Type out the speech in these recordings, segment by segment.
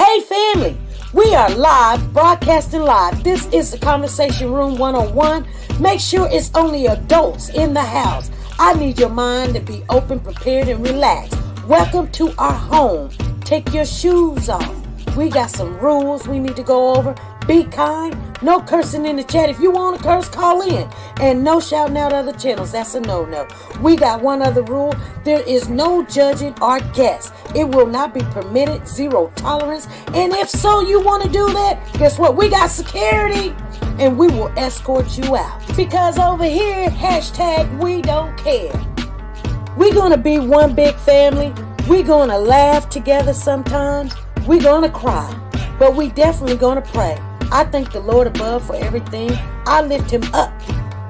Hey family, we are live, broadcasting live. This is the Conversation Room 101. Make sure it's only adults in the house. I need your mind to be open, prepared, and relaxed. Welcome to our home. Take your shoes off. We got some rules we need to go over. Be kind. No cursing in the chat. If you want to curse, call in. And no shouting out other channels. That's a no-no. We got one other rule. There is no judging our guests. It will not be permitted. Zero tolerance. And if so, you want to do that, guess what? We got security. And we will escort you out. Because over here, hashtag we don't care. We're going to be one big family. We're going to laugh together sometimes. We're going to cry. But we definitely going to pray. I thank the Lord above for everything. I lift him up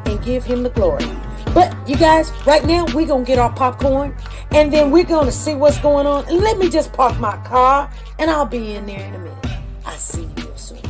and give him the glory. But you guys, right now, we're going to get our popcorn. And then we're going to see what's going on. And let me just park my car. And I'll be in there in a minute. I'll see you real soon.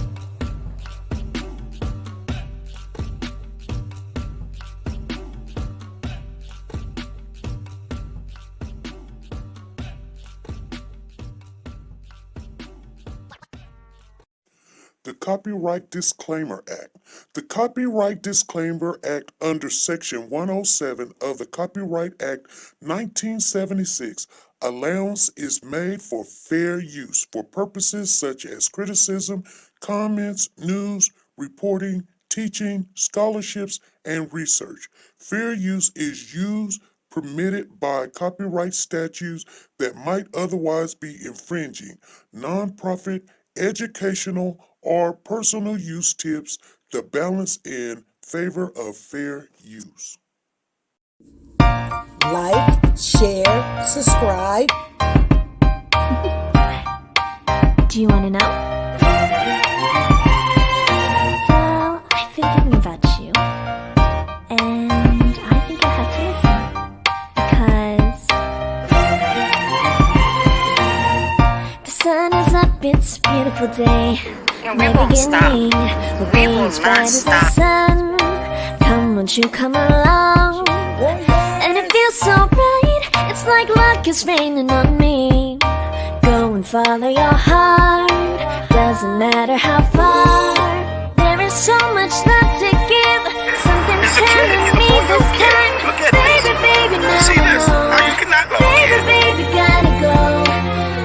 The Copyright Disclaimer Act. The Copyright Disclaimer Act under Section 107 of the Copyright Act 1976, allowance is made for fair use for purposes such as criticism, comments, news, reporting, teaching, scholarships, and research. Fair use is used permitted by copyright statutes that might otherwise be infringing. Nonprofit, educational, or personal use tips the balance in favor of fair use. Like, share, subscribe. Do you want to know? Well, I've been thinking about you, and I think I have to listen, because the sun is up, it's a beautiful day. My beginning will be as bright as the sun. Come, won't you come along? And it feels so bright, it's like luck is raining on me. Go and follow your heart, doesn't matter how far. There is so much love to give, something's telling me this time. Baby, baby, now baby, baby, gotta go.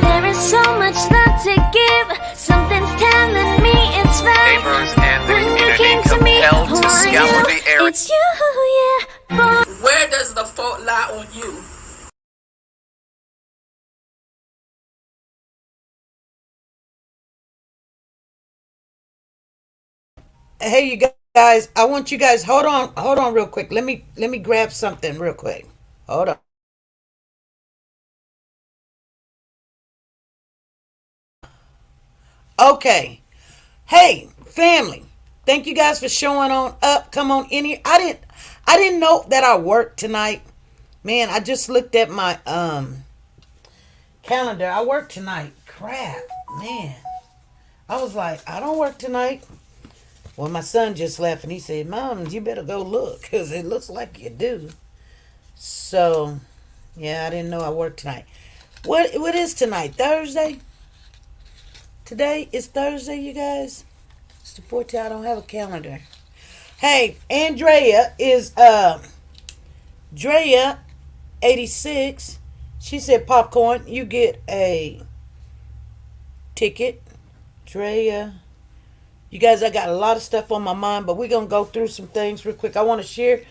There is so much love to give, something's telling me it's right. Neighbors and the When you community came to me, compelled who to are scour you? the area. It's you, yeah, boy. Where does the fault lie on you? Hey, you guys, I want you guys, hold on real quick. Let me grab something real quick. Hold on. Okay. Hey, family. Thank you guys for showing on up. Come on in here. I didn't know that I worked tonight. Man, I just looked at my calendar. I work tonight. Crap, man. I was like, I don't work tonight. Well, my son just left and he said, Mom, you better go look because it looks like you do. So, yeah, I didn't know I worked tonight. What is tonight? Thursday? Today is Thursday, you guys. It's the 14th. I don't have a calendar. Hey, Andrea is Drea 86. She said, Popcorn, you get a ticket. Drea. You guys, I got a lot of stuff on my mind, but we're going to go through some things real quick. I want to share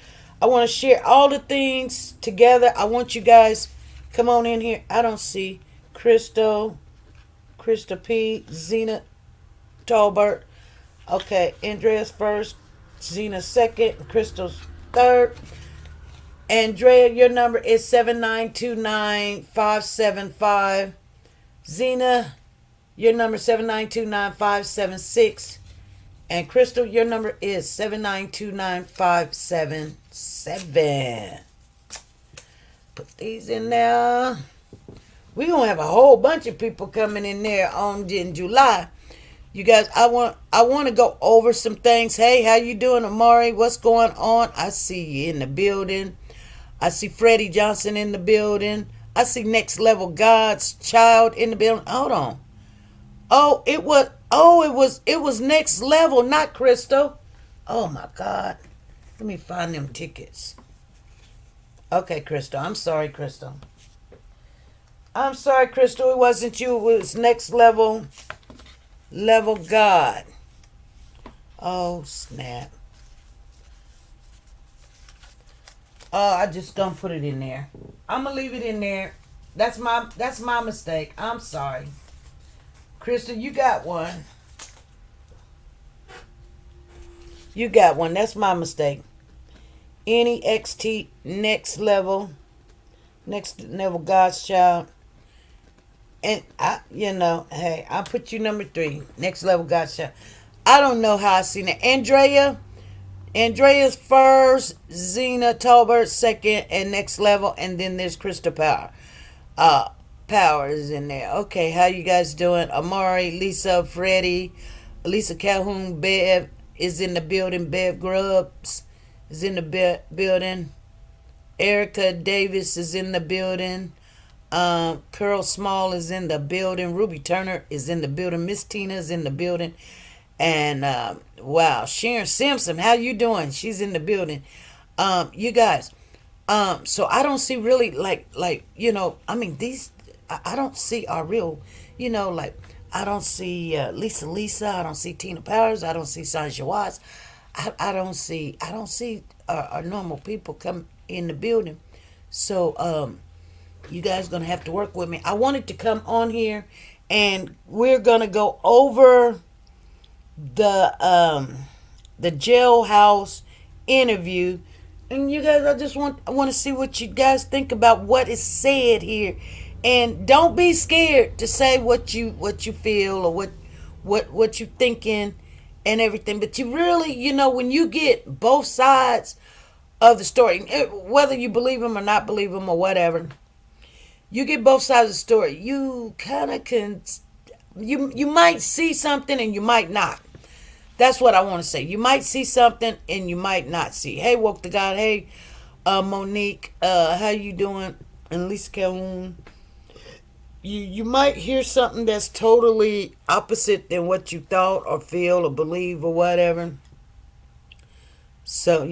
all the things together. I want you guys, come on in here. I don't see Krista P, Zena Tolbert. Okay, Andrea's first, Zena second, Crystal's third. Andrea, your number is 7929575. Zena, your number is 7929576. And Crystal, your number is 7929577. Put these in there. We're going to have a whole bunch of people coming in there in July. You guys, I want to go over some things. Hey, how you doing, Amari? What's going on? I see you in the building. I see Freddie Johnson in the building. I see Next Level God's Child in the building. Hold on. It was Next Level, not Crystal. Oh my God. Let me find them tickets. Okay, Crystal. I'm sorry, Crystal. I'm sorry, Crystal. It wasn't you. It was Next Level. Level God. Oh snap. Oh, I just gonna put it in there. I'm gonna leave it in there. That's my mistake. I'm sorry. Crystal, you got one. You got one. That's my mistake. NEXT Next Level. Next Level God's Child. And hey, I put you number 3. Next Level God's Child. I don't know how I seen it. Andrea's first, Zena Tolbert second, and Next Level, and then there's Crystal Power. Power is in there. Okay, how you guys doing? Amari, Lisa, Freddie, Lisa Calhoun, Bev is in the building. Bev Grubbs is in the building. Erica Davis is in the building. Curl Small is in the building. Ruby Turner is in the building. Miss Tina is in the building. And wow, Sharon Simpson, how you doing? She's in the building. You guys, so I don't see really these. I don't see our real, I don't see Lisa. I don't see Tina Powers. I don't see Sanja Watts. I don't see our normal people come in the building. So you guys gonna have to work with me. I wanted to come on here, and we're gonna go over the Jailhouse interview. And you guys, I want to see what you guys think about what is said here, and don't be scared to say what you feel or what you thinking and everything. But you really, when you get both sides of the story, whether you believe them or not believe them or whatever, you get both sides of the story. You kind of can, you might see something and you might not. That's what I want to say. You might see something and you might not see. Hey, Woke to God. Hey, Monique. How you doing? And Lisa Calhoun. You might hear something that's totally opposite than what you thought or feel or believe or whatever. So,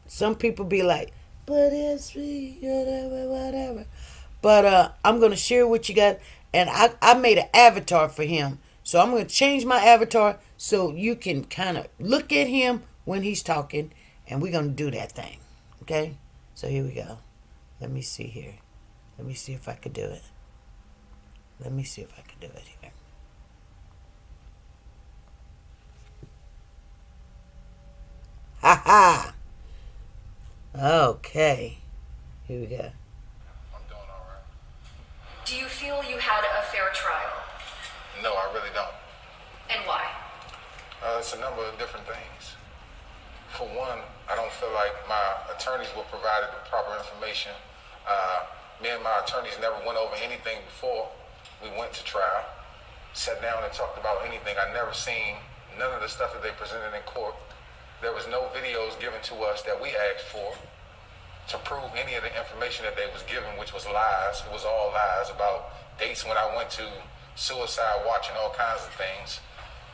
some people be like, but it's me, whatever. But I'm going to share with you guys. And I made an avatar for him. So I'm going to change my avatar so you can kind of look at him when he's talking. And we're going to do that thing. Okay? So here we go. Let me see here. Let me see if I could do it. Let me see if I could do it here. Ha ha! Okay. Here we go. I'm doing all right. Do you feel you had a fair trial? No, I really don't. And why? It's a number of different things. For one, I don't feel like my attorneys were provided the proper information. Me and my attorneys never went over anything before we went to trial. Sat down and talked about anything. I never seen none of the stuff that they presented in court. There was no videos given to us that we asked for to prove any of the information that they was given, which was lies. It was all lies about dates when I went to suicide watch and all kinds of things.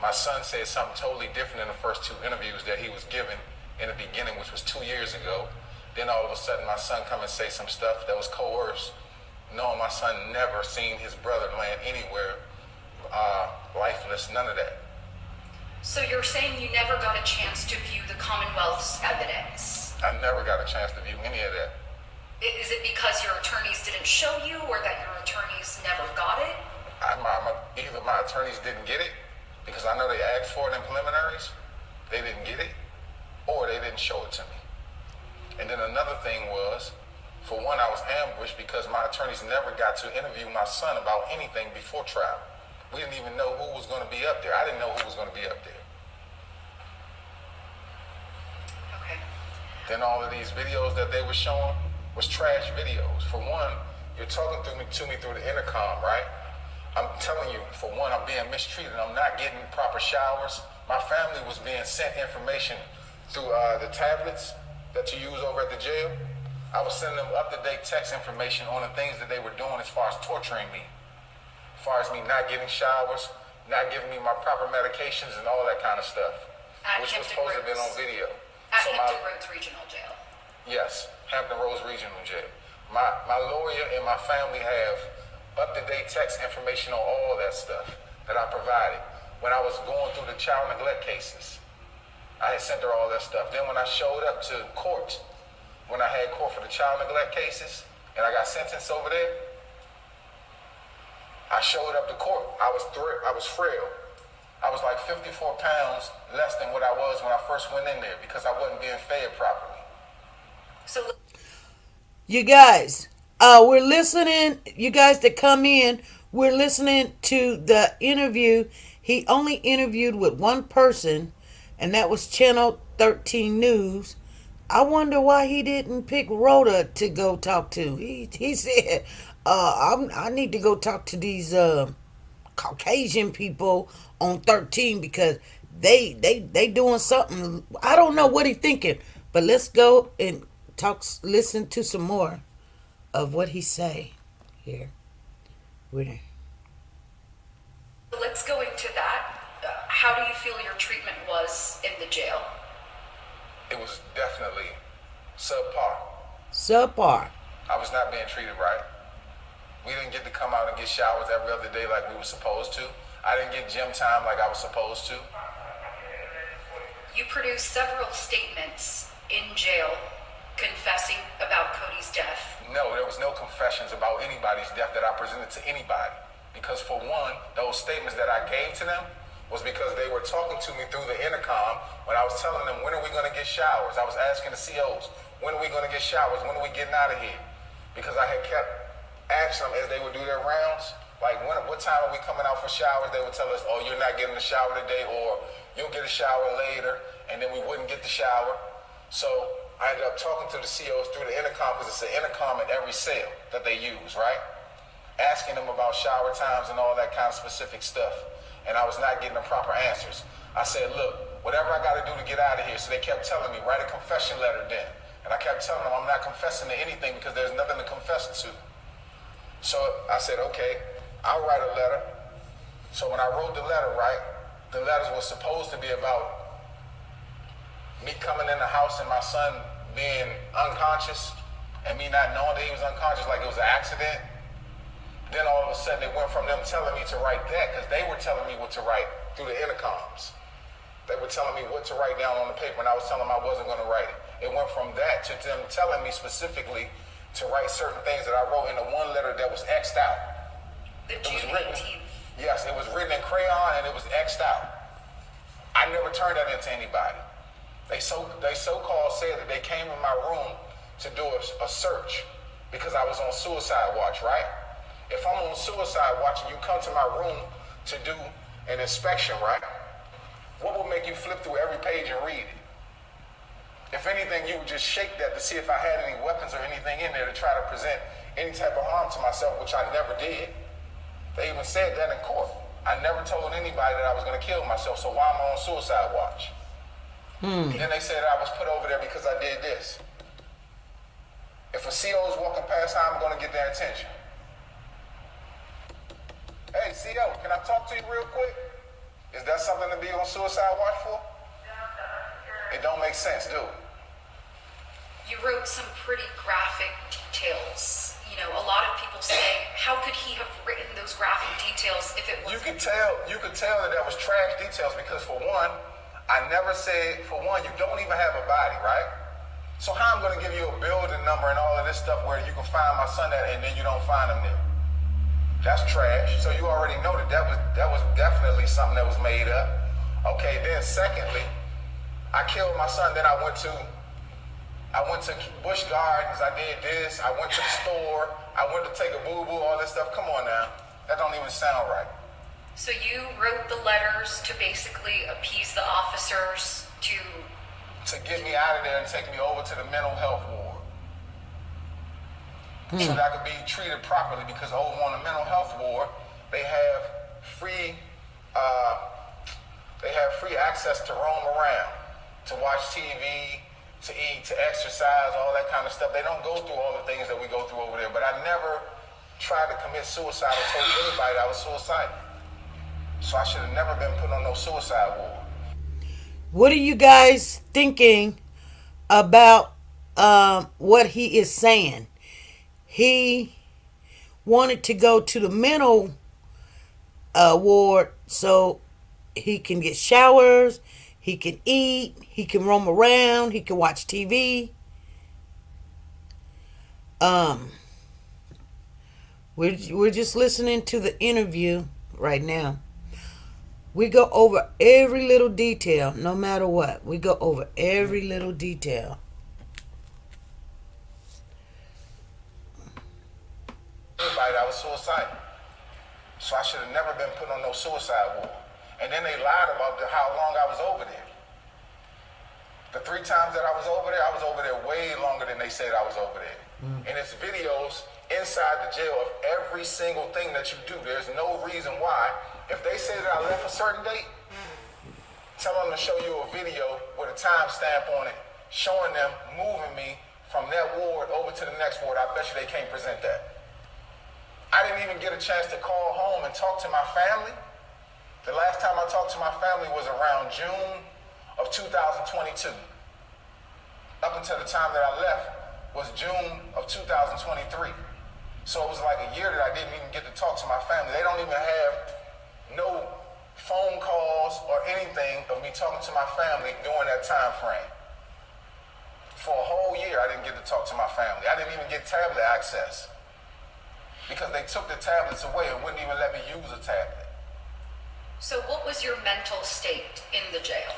My son said something totally different in the first 2 interviews that he was given in the beginning, which was 2 years ago. Then all of a sudden my son come and say some stuff that was coerced, knowing my son never seen his brother land anywhere lifeless, none of that. So you're saying you never got a chance to view the Commonwealth's evidence? I never got a chance to view any of that. Is it because your attorneys didn't show you, or that your attorneys never got it? Either my attorneys didn't get it, because I know they asked for it in preliminaries, they didn't get it, or they didn't show it to me. And then another thing was, for one, I was ambushed because my attorneys never got to interview my son about anything before trial. We didn't even know who was going to be up there. I didn't know who was going to be up there. Okay. Then all of these videos that they were showing was trash videos. For one, you're talking to me through the intercom, right? I'm telling you, for one, I'm being mistreated. I'm not getting proper showers. My family was being sent information through the tablets that you use over at the jail. I was sending them up-to-date text information on the things that they were doing as far as torturing me. As far as me not getting showers, not giving me my proper medications and all that kind of stuff, which was supposed to have been on video. At Hampton Roads Regional Jail. Yes, Hampton Roads Regional Jail. My lawyer and my family have up-to-date text information on all that stuff that I provided. When I was going through the child neglect cases, I had sent her all that stuff. Then when I showed up to court, when I had court for the child neglect cases, and I got sentenced over there, I showed up to court. I was frail. I was like 54 pounds less than what I was when I first went in there because I wasn't being fed properly. So, you guys, we're listening. You guys that come in, we're listening to the interview. He only interviewed with one person, and that was Channel 13 News. I wonder why he didn't pick Rhoda to go talk to. He said, I need to go talk to these Caucasian people on 13 because they doing something. I don't know what he's thinking, but let's go and listen to some more of what he say here. let's go into that. How do you feel your treatment was in the jail? It was definitely subpar. Subpar. I was not being treated right. We didn't get to come out and get showers every other day like we were supposed to. I didn't get gym time like I was supposed to. You produced several statements in jail confessing about Cody's death. No, there was no confessions about anybody's death that I presented to anybody. Because for one, those statements that I gave to them was because they were talking to me through the intercom when I was telling them, when are we going to get showers? I was asking the COs, when are we going to get showers? When are we getting out of here? Because I had kept asking them as they would do their rounds, like, what time are we coming out for showers? They would tell us, oh, you're not getting a shower today, or you'll get a shower later, and then we wouldn't get the shower. So I ended up talking to the COs through the intercom, because it's an intercom at every cell that they use, right? Asking them about shower times and all that kind of specific stuff. And I was not getting the proper answers. I said, look, whatever I got to do to get out of here. So they kept telling me, write a confession letter then. And I kept telling them I'm not confessing to anything because there's nothing to confess to. So I said, okay, I'll write a letter. So when I wrote the letter, right, the letters were supposed to be about me coming in the house and my son being unconscious and me not knowing that he was unconscious, like it was an accident. Then all of a sudden it went from them telling me to write that, because they were telling me what to write through the intercoms. They were telling me what to write down on the paper, and I was telling them I wasn't going to write it. It went from that to them telling me specifically to write certain things that I wrote in the one letter that was X'd out. The It was June written, 18th. yes, it was written in crayon and it was X'd out. I never turned that into anybody. They so-called said that they came in my room to do a search because I was on suicide watch, right? If I'm on suicide watch and you come to my room to do an inspection, right? What would make you flip through every page and read it? If anything, you would just shake that to see if I had any weapons or anything in there to try to present any type of harm to myself, which I never did. They even said that in court. I never told anybody that I was going to kill myself, so why am I on suicide watch? Then they said I was put over there because I did this. If a CO is walking past, how I'm going to get their attention? Hey, CO, can I talk to you real quick? Is that something to be on suicide watch for? It don't make sense, do it? You wrote some pretty graphic details. You know, a lot of people say, how could he have written those graphic details if it was... You could tell that was trash details because for one, I never said, for one, you don't even have a body, right? So how I'm going to give you a building number and all of this stuff where you can find my son at and then you don't find him there? That's trash. So you already know that was definitely something that was made up. Okay, then secondly, I killed my son, then I went to Busch Gardens, I did this, I went to the store, I went to take a boo-boo, all this stuff. Come on now. That don't even sound right. So you wrote the letters to basically appease the officers To get me out of there and take me over to the mental health ward. So that I could be treated properly, because over on the mental health ward, they have free access to roam around, to watch TV, to eat, to exercise, all that kind of stuff. They don't go through all the things that we go through over there, but I never tried to commit suicide or told anybody that I was suicidal. So I should have never been put on no suicide ward. What are you guys thinking about what he is saying? He wanted to go to the mental ward so he can get showers, he can eat, he can roam around, he can watch TV. We're just listening to the interview right now. We go over every little detail, no matter what. We go over every little detail. Everybody, I was suicidal. So I should have never been put on no suicide ward. And then they lied about how long I was over there. The 3 times that I was over there way longer than they said I was over there. And it's videos inside the jail of every single thing that you do. There's no reason why. If they say that I left a certain date, tell them to show you a video with a time stamp on it, showing them moving me from that ward over to the next ward. I bet you they can't present that. I didn't even get a chance to call home and talk to my family. The last time I talked to my family was around June of 2022. Up until the time that I left was June of 2023. So it was like a year that I didn't even get to talk to my family. They don't even have no phone calls or anything of me talking to my family during that time frame. For a whole year, I didn't get to talk to my family. I didn't even get tablet access because they took the tablets away and wouldn't even let me use a tablet. So what was your mental state in the jail?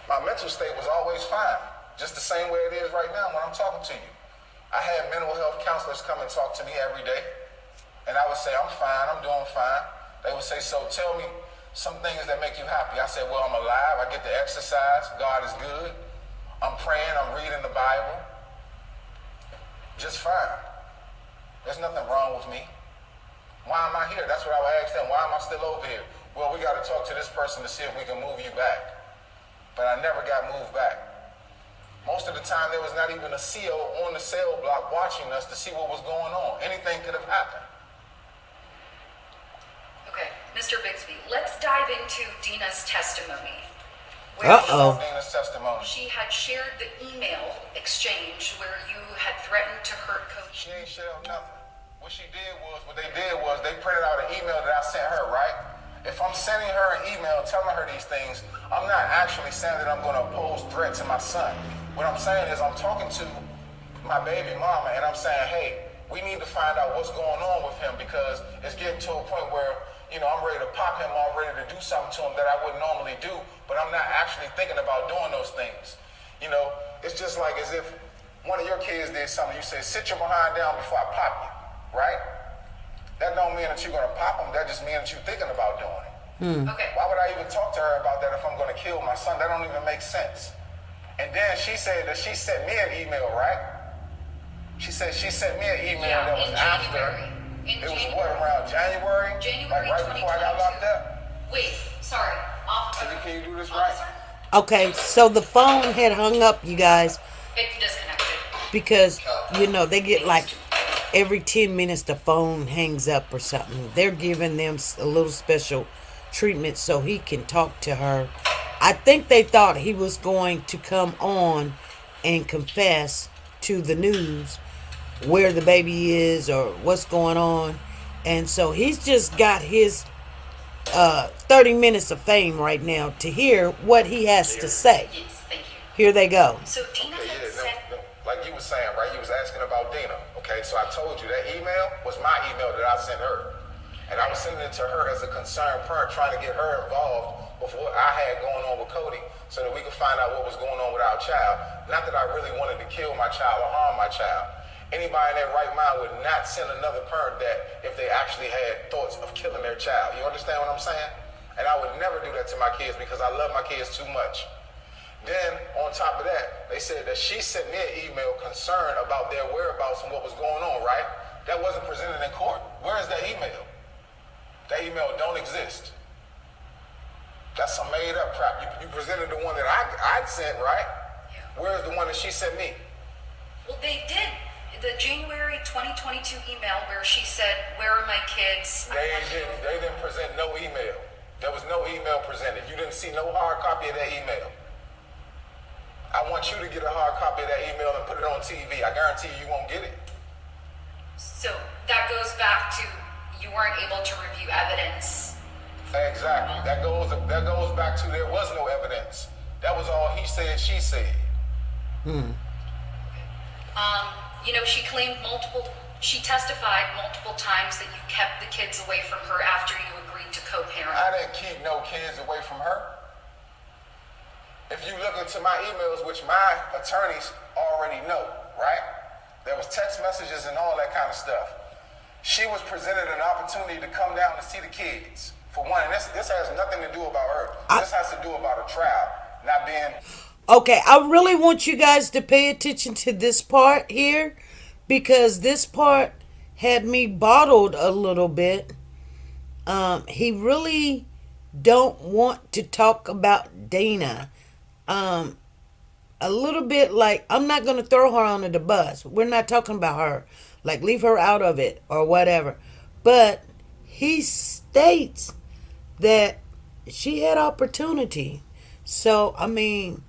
My mental state was always fine, just the same way it is right now when I'm talking to you. I had mental health counselors come and talk to me every day, and I would say, I'm fine, I'm doing fine. They would say, so tell me some things that make you happy. I said, well, I'm alive, I get to exercise, God is good, I'm praying, I'm reading the Bible, just fine. There's nothing wrong with me. Why am I here? That's what I would ask them. Why am I still over here? Well, we got to talk to this person to see if we can move you back. But I never got moved back. Most of the time, there was not even a CO on the cell block watching us to see what was going on. Anything could have happened. Okay, Mr. Bixby, let's dive into Dina's testimony. Dina's testimony. She had shared the email exchange where you had threatened to hurt Cody. She ain't shared nothing. What they did was they printed out an email that I sent her, right? If I'm sending her an email telling her these things, I'm not actually saying that I'm going to pose threat to my son. What I'm saying is I'm talking to my baby mama and I'm saying, hey, we need to find out what's going on with him because it's getting to a point where, I'm ready to pop him, I'm ready to do something to him that I wouldn't normally do, but I'm not actually thinking about doing those things. It's just like as if one of your kids did something, you say, sit your behind down before I pop you, right? That don't mean that you're going to pop him, that just means that you're thinking about doing it. Okay. Why would I even talk to her about that if I'm going to kill my son? That don't even make sense. And then she said that she sent me an email, right? She said she sent me an email that was after. It was what, around January? January like right before I got locked up? Wait, sorry. Can you do this right? Okay, so the phone had hung up, you guys, It disconnected. because, they get like every 10 minutes the phone hangs up or something. They're giving them a little special treatment so he can talk to her. I think they thought he was going to come on and confess to the news where the baby is or what's going on. And so he's just got his 30 minutes of fame right now to hear what he has to say. Yes, thank you. Here they go. So Dina had sent... Like you were saying, right? You was asking about Dina. Okay, so I told you that email was my email that I sent her. And I was sending it to her as a concerned parent, trying to get her involved with what I had going on with Cody so that we could find out what was going on with our child. Not that I really wanted to kill my child or harm my child. Anybody in their right mind would not send another parent that if they actually had thoughts of killing their child. You understand what I'm saying? And I would never do that to my kids because I love my kids too much. Then, on top of that, they said that she sent me an email concerned about their whereabouts and what was going on, right? That wasn't presented in court. Where is that email? That email don't exist. That's some made up crap. You presented the one that I sent, right? Yeah. Where's the one that she sent me? Well, they did. The January 2022 email where she said, where are my kids? They didn't present no email. There was no email presented. You didn't see no hard copy of that email. I want you to get a hard copy of that email and put it on TV. I guarantee you won't get it. So that goes back to you weren't able to review evidence. Exactly. That goes back to there was no evidence. That was all he said, she said. She testified multiple times that you kept the kids away from her after you agreed to co-parent. I didn't keep no kids away from her. If you look into my emails, which my attorneys already know, right? There was text messages and all that kind of stuff. She was presented an opportunity to come down and see the kids. For one, and this has nothing to do about her. This has to do about a trial, not being... Okay, I really want you guys to pay attention to this part here, because this part had me bottled a little bit. He really don't want to talk about Dana. A little bit like, I'm not going to throw her under the bus. We're not talking about her. Like, leave her out of it or whatever. But he states that she had opportunity. So, I mean,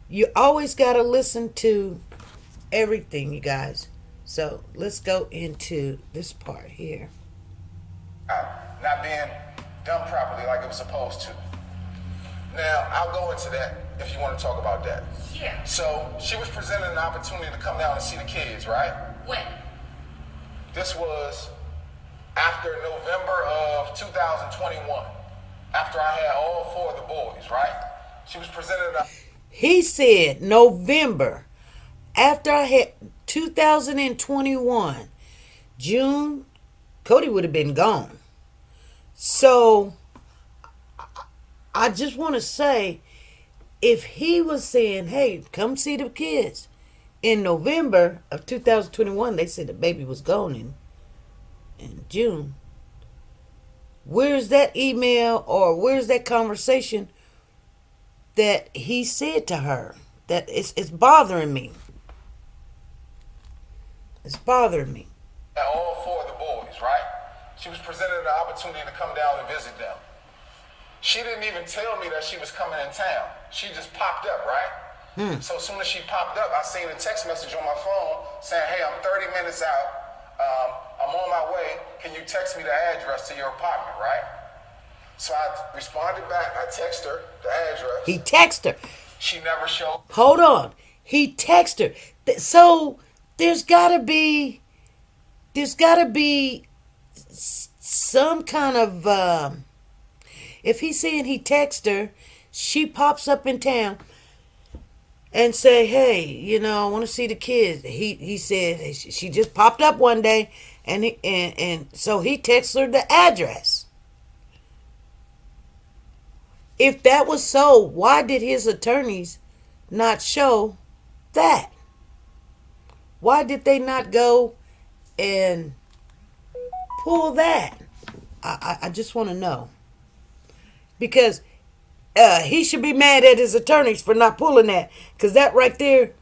you always got to listen to everything, you guys. So, let's go into this part here. Not being done properly like it was supposed to. Now, I'll go into that if you want to talk about that. Yeah. So, she was presented an opportunity to come down and see the kids, right? When? This was after November of 2021. After I had all four of the boys, right? She was presented a... He said November. After I had 2021. June, Cody would have been gone. So, I just want to say, if he was saying, hey, come see the kids, in November of 2021, they said the baby was gone in June. Where's that email or where's that conversation that he said to her? That it's bothering me. It's bothering me. All four of the boys, right? She was presented an opportunity to come down and visit them. She didn't even tell me that she was coming in town. She just popped up, right? So as soon as she popped up, I seen a text message on my phone saying, hey, I'm 30 minutes out. I'm on my way. Can you text me the address to your apartment, right? So I responded back. I texted her the address. He texted her. She never showed. Hold on. He texted her. So there's gotta be some kind of, if he's saying he texted her, she pops up in town and say, hey, I want to see the kids. He said she just popped up one day, and so he texts her the address. If that was so, why did his attorneys not show that? Why did they not go and pull that? I just want to know. Because he should be mad at his attorneys for not pulling that. Because that right there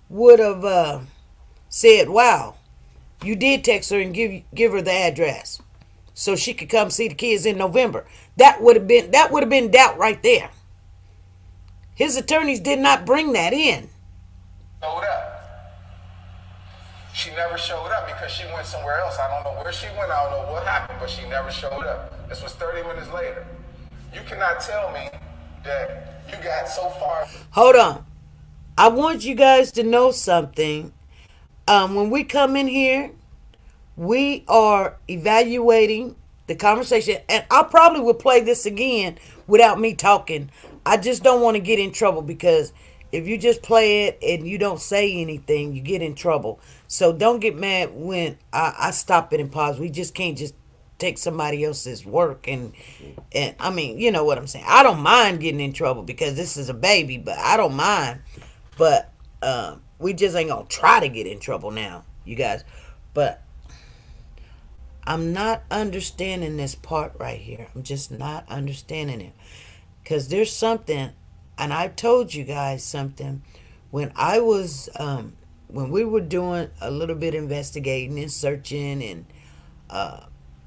would have said, wow, you did text her and give her the address so she could come see the kids in November. That would have been doubt right there. His attorneys did not bring that in. Showed up. She never showed up because she went somewhere else. I don't know where she went. I don't know what happened, but she never showed up. This was 30 minutes later. You cannot tell me that you got so far. Hold on. I want you guys to know something. When we come in here, we are evaluating the conversation. And I probably will play this again without me talking. I just don't want to get in trouble, because if you just play it and you don't say anything, you get in trouble. So don't get mad when I stop it and pause. We just can't just take somebody else's work and I mean, you know what I'm saying. I don't mind getting in trouble because this is a baby, but I don't mind. But we just ain't gonna try to get in trouble now, you guys. But I'm not understanding this part right here. I'm just not understanding it. Because there's something, and I told you guys something, when I was, when we were doing a little bit investigating and searching and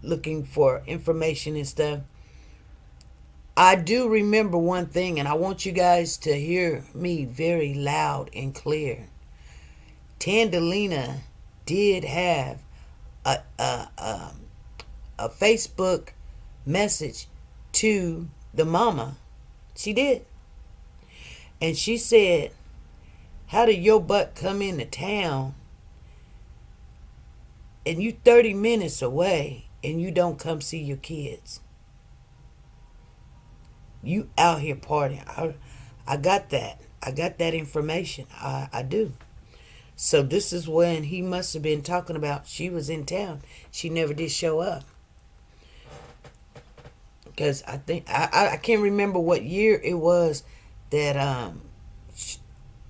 looking for information and stuff, I do remember one thing, and I want you guys to hear me very loud and clear. Tandalina did have a Facebook message to the mama. She did. And she said, how did your butt come into town and you 30 minutes away and you don't come see your kids? You out here partying. I got that. I got that information. I do. So this is when he must have been talking about she was in town. She never did show up. Because I think, I can't remember what year it was that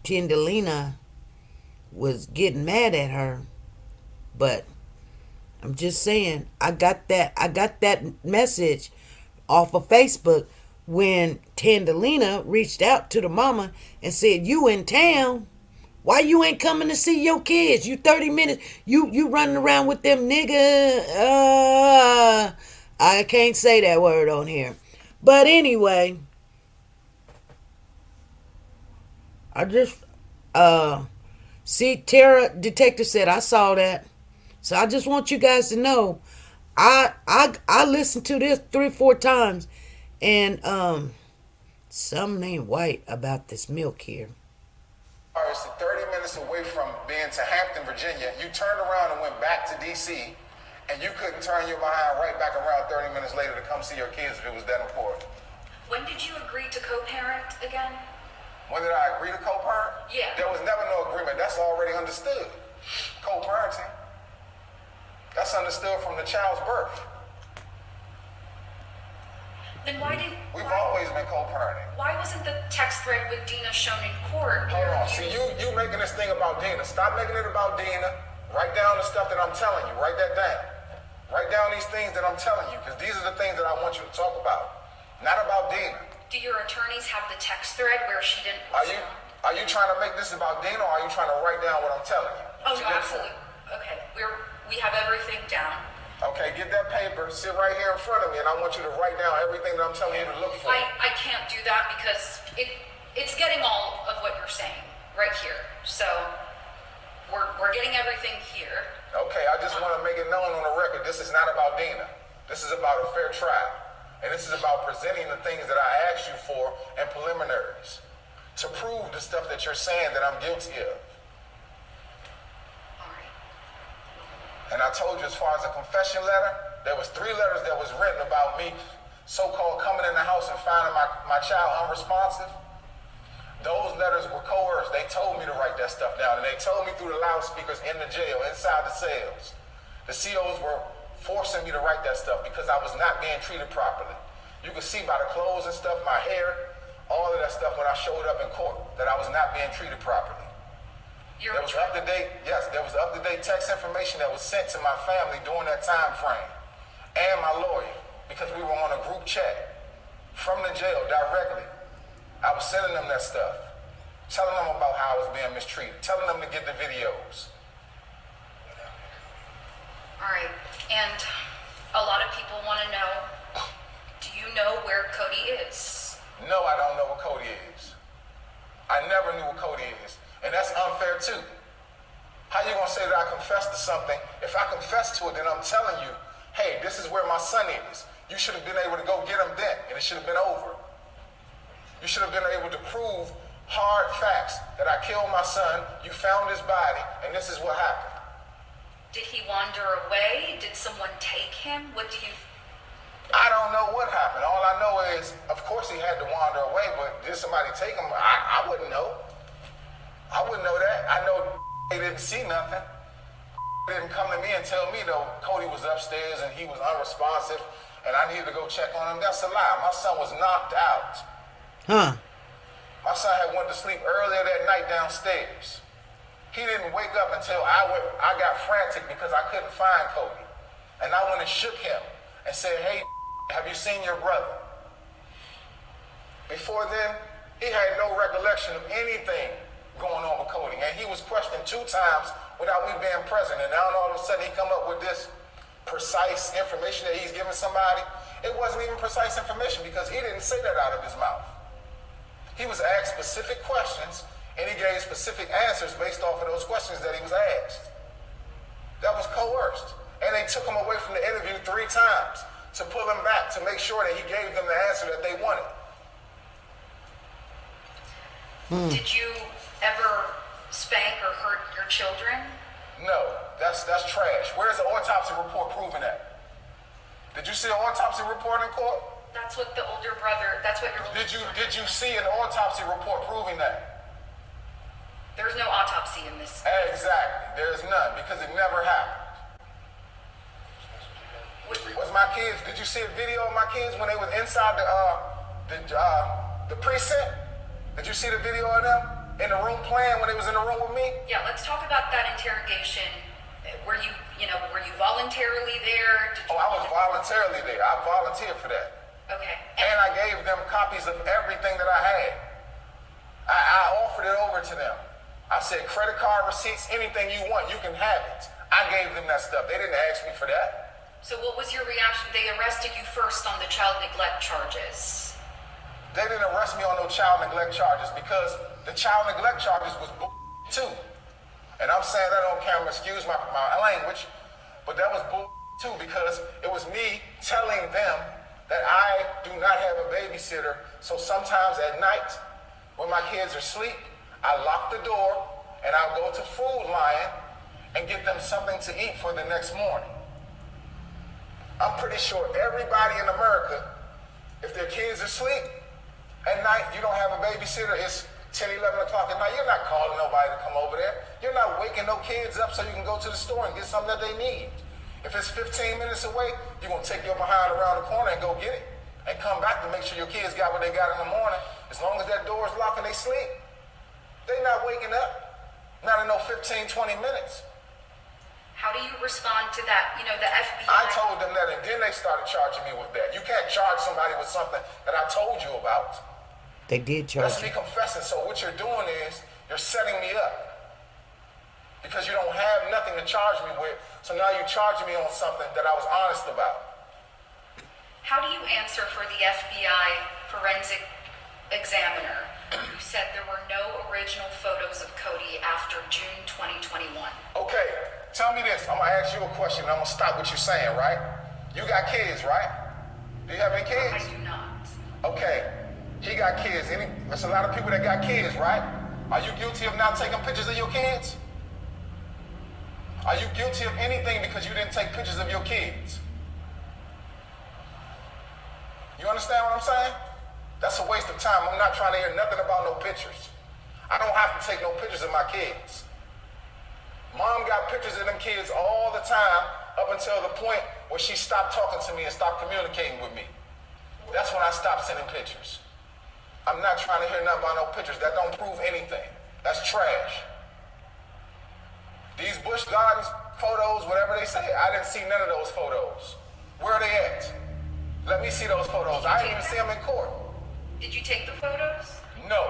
Tindalina was getting mad at her. But I'm just saying, I got that message off of Facebook when Tandalina reached out to the mama and said, you in town, why you ain't coming to see your kids? You 30 minutes, you running around with them nigga. I can't say that word on here. But anyway, I just see Tara Detective said I saw that. So I just want you guys to know I listened to this 3 or 4 times. And something ain't white about this milk here. It's 30 minutes away from being to Hampton, Virginia. You turned around and went back to D.C. and you couldn't turn your behind right back around 30 minutes later to come see your kids if it was that important. When did you agree to co-parent again? When did I agree to co-parent? Yeah. There was never no agreement. That's already understood. Co-parenting. That's understood from the child's birth. Then We've always been co-parenting. why wasn't the text thread with Dina shown in court? Hold on. See, you making this thing about Dina. Stop making it about Dina. Write down the stuff that I'm telling you. Write that down. Write down these things that I'm telling you, because these are the things that I want you to talk about. Not about Dina. Do your attorneys have the text thread where she didn't Are you trying to make this about Dina, or are you trying to write down what I'm telling you? Oh, no, absolutely. Okay, we have everything down. Okay, get that paper, sit right here in front of me, and I want you to write down everything that I'm telling you to look for. I can't do that because it's getting all of what you're saying right here. So we're getting everything here. Okay, I just want to make it known on the record, this is not about Dina. This is about a fair trial. And this is about presenting the things that I asked you for in preliminaries to prove the stuff that you're saying that I'm guilty of. All right. And I told you, as far as a confession letter, there was 3 letters that was written about me so-called coming in the house and finding my child unresponsive. Those letters were coerced. They told me to write that stuff down, and they told me through the loudspeakers in the jail, inside the cells. The COs were forcing me to write that stuff because I was not being treated properly. You could see by the clothes and stuff, my hair, all of that stuff when I showed up in court, that I was not being treated properly. There was up-to-date text information that was sent to my family during that time frame, and my lawyer, because we were on a group chat from the jail directly. I was sending them that stuff, telling them about how I was being mistreated, telling them to get the videos. All right. And a lot of people want to know, do you know where Cody is? No, I don't know what Cody is. I never knew what Cody is. And that's unfair too. How you gonna say that I confessed to something? If I confess to it, then I'm telling you, hey, this is where my son is. You should have been able to go get him then, and it should have been over. You should have been able to prove hard facts that I killed my son, you found his body, and this is what happened. Did he wander away? Did someone take him? What do you... I don't know what happened. All I know is, of course he had to wander away, but did somebody take him? I wouldn't know. I wouldn't know that. I know they didn't see nothing. They didn't come to me and tell me, though, Cody was upstairs and he was unresponsive and I needed to go check on him. That's a lie. My son was knocked out. Huh. My son had went to sleep earlier that night downstairs. He didn't wake up until I got frantic because I couldn't find Cody. And I went and shook him and said, hey, have you seen your brother? Before then, he had no recollection of anything going on with Cody. And he was questioned 2 times without me being present. And now all of a sudden he come up with this precise information that he's giving somebody. It wasn't even precise information because he didn't say that out of his mouth. He was asked specific questions and he gave specific answers based off of those questions that he was asked. That was coerced. And they took him away from the interview 3 times to pull him back to make sure that he gave them the answer that they wanted. Did you ever spank or hurt your children? No, that's trash. Where's the autopsy report proving that? Did you see an autopsy report in court? That's what the older brother, that's what your older Did you see an autopsy report proving that? There's no autopsy in this. Exactly. There's none because it never happened. Was my kids? Did you see a video of my kids when they was inside the precinct? Did you see the video of them in the room playing when they was in the room with me? Yeah, let's talk about that interrogation. Were you voluntarily there? I was voluntarily there. I volunteered for that. Okay. And I gave them copies of everything that I had. I offered it over to them. I said, credit card receipts, anything you want, you can have it. I gave them that stuff. They didn't ask me for that. So what was your reaction? They arrested you first on the child neglect charges. They didn't arrest me on no child neglect charges because the child neglect charges was too. And I'm saying that on camera, excuse my language, but that was too because it was me telling them that I do not have a babysitter. So sometimes at night when my kids are asleep, I lock the door and I'll go to Food Lion and get them something to eat for the next morning. I'm pretty sure everybody in America, if their kids are asleep at night, you don't have a babysitter, it's 10, 11 o'clock at night, you're not calling nobody to come over there. You're not waking no kids up so you can go to the store and get something that they need. If it's 15 minutes away, you're going to take your behind around the corner and go get it and come back to make sure your kids got what they got in the morning. As long as that door is locked and they sleep, they not waking up, not in no 15, 20 minutes. How do you respond to that? The FBI. I told them that, and then they started charging me with that. You can't charge somebody with something that I told you about. They did charge That's me you. confessing. So what you're doing is you're setting me up because you don't have nothing to charge me with. So now you're charging me on something that I was honest about. How do you answer for the FBI forensic examiner who said there were no original photos of Cody after June 2021? Okay, tell me this. I'm gonna ask you a question. And I'm gonna stop what you're saying, right? You got kids, right? Do you have any kids? I do not. Okay, he got kids. There's a lot of people that got kids, right? Are you guilty of not taking pictures of your kids? Are you guilty of anything because you didn't take pictures of your kids? You understand what I'm saying? That's a waste of time. I'm not trying to hear nothing about no pictures. I don't have to take no pictures of my kids. Mom got pictures of them kids all the time up until the point where she stopped talking to me and stopped communicating with me. That's when I stopped sending pictures. I'm not trying to hear nothing about no pictures. That don't prove anything. That's trash. These Busch Gardens photos, whatever they say, I didn't see none of those photos. Where are they at? Let me see those photos. I didn't even see them in court. Did you take the photos? No,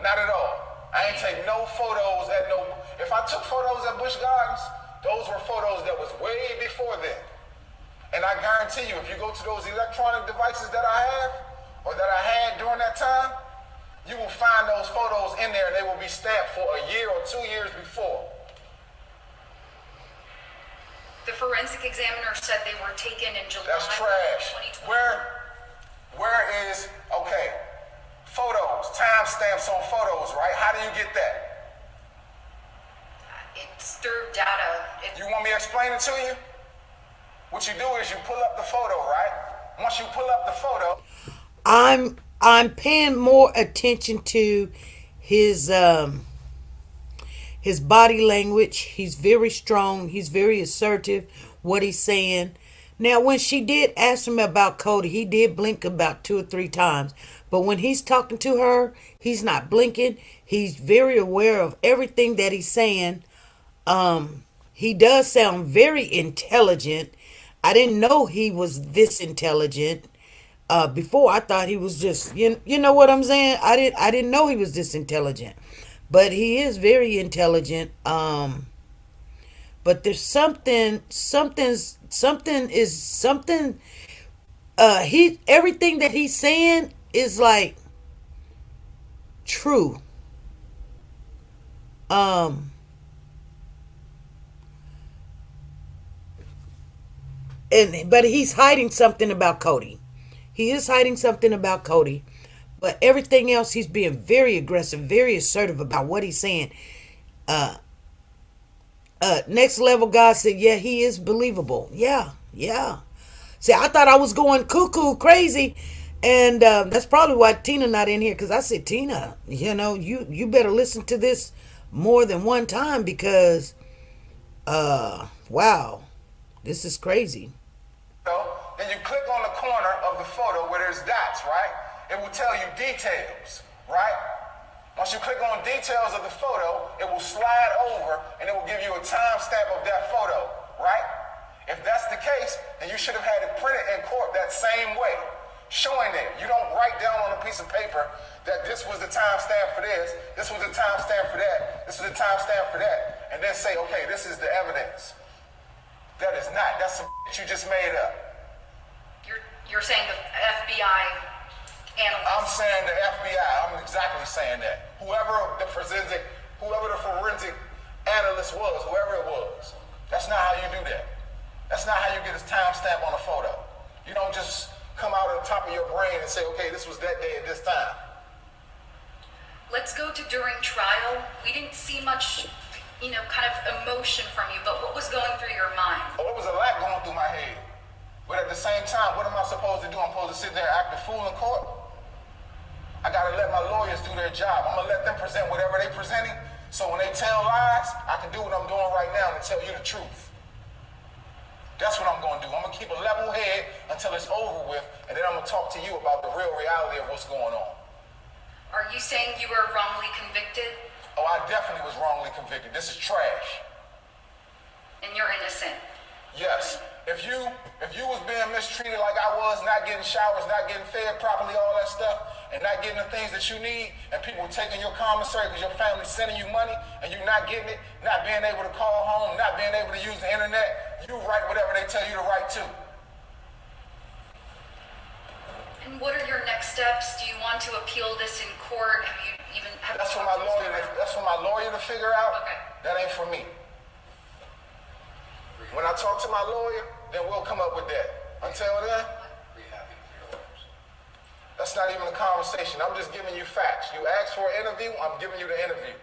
not at all. I ain't take no photos at no. If I took photos at Busch Gardens, those were photos that was way before then. And I guarantee you, if you go to those electronic devices that I have, or that I had during that time, you will find those photos in there and they will be stamped for a year or 2 years before. The forensic examiner said they were taken in July. That's trash. 2020. Where is, okay, photos, timestamps on photos, right? How do you get that? It's through data. You want me to explain it to you? What you do is you pull up the photo, right? Once you pull up the photo. I'm paying more attention to his body language. He's very strong. He's very assertive. What he's saying. Now, when she did ask him about Cody, he did blink about 2 or 3 times. But when he's talking to her, he's not blinking. He's very aware of everything that he's saying. He does sound very intelligent. I didn't know he was this intelligent. Before I thought he was just, you know what I'm saying? I didn't know he was this intelligent. But he is very intelligent. But there's something everything that he's saying is like true. Um, but he's hiding something about Cody. He is hiding something about Cody, but everything else he's being very aggressive, very assertive about what he's saying. Uh, Next level God said, yeah, he is believable. Yeah, yeah. See, I thought I was going cuckoo crazy, and that's probably why Tina not in here. Because I said, Tina, you better listen to this more than one time because, wow, this is crazy. Then you click on the corner of the photo where there's dots, right? It will tell you details, right? Once you click on details of the photo, it will slide over and it will give you a timestamp of that photo, right? If that's the case, then you should have had it printed in court that same way, showing it. You don't write down on a piece of paper that this was the timestamp for this was the timestamp for that, this was the timestamp for that, and then say, okay, this is the evidence. That is not. That's some shit you just made up. You're saying the FBI analyst. I'm saying the FBI. I'm exactly saying that. Whoever the forensic analyst was, whoever it was, that's not how you do that. That's not how you get a timestamp on a photo. You don't just come out of the top of your brain and say, okay, this was that day at this time. Let's go to during trial. We didn't see much, kind of emotion from you, but what was going through your mind? Oh, it was a lot going through my head. But at the same time, what am I supposed to do? I'm supposed to sit there and act a fool in court? I gotta let my lawyers do their job. I'm gonna let them present whatever they presenting. So when they tell lies, I can do what I'm doing right now and tell you the truth. That's what I'm gonna do. I'm gonna keep a level head until it's over with, and then I'm gonna talk to you about the real reality of what's going on. Are you saying you were wrongly convicted? Oh, I definitely was wrongly convicted. This is trash. And you're innocent? Yes. If you was being mistreated like I was, not getting showers, not getting fed properly, all that stuff, and not getting the things that you need, and people taking your commissary because your family's sending you money, and you not getting it, not being able to call home, not being able to use the internet, you write whatever they tell you to write to. And what are your next steps? Do you want to appeal this in court? That's for my lawyer to figure out. Okay. That ain't for me. When I talk to my lawyer, then we'll come up with that. Until then, that's not even a conversation. I'm just giving you facts. You asked for an interview, I'm giving you the interview.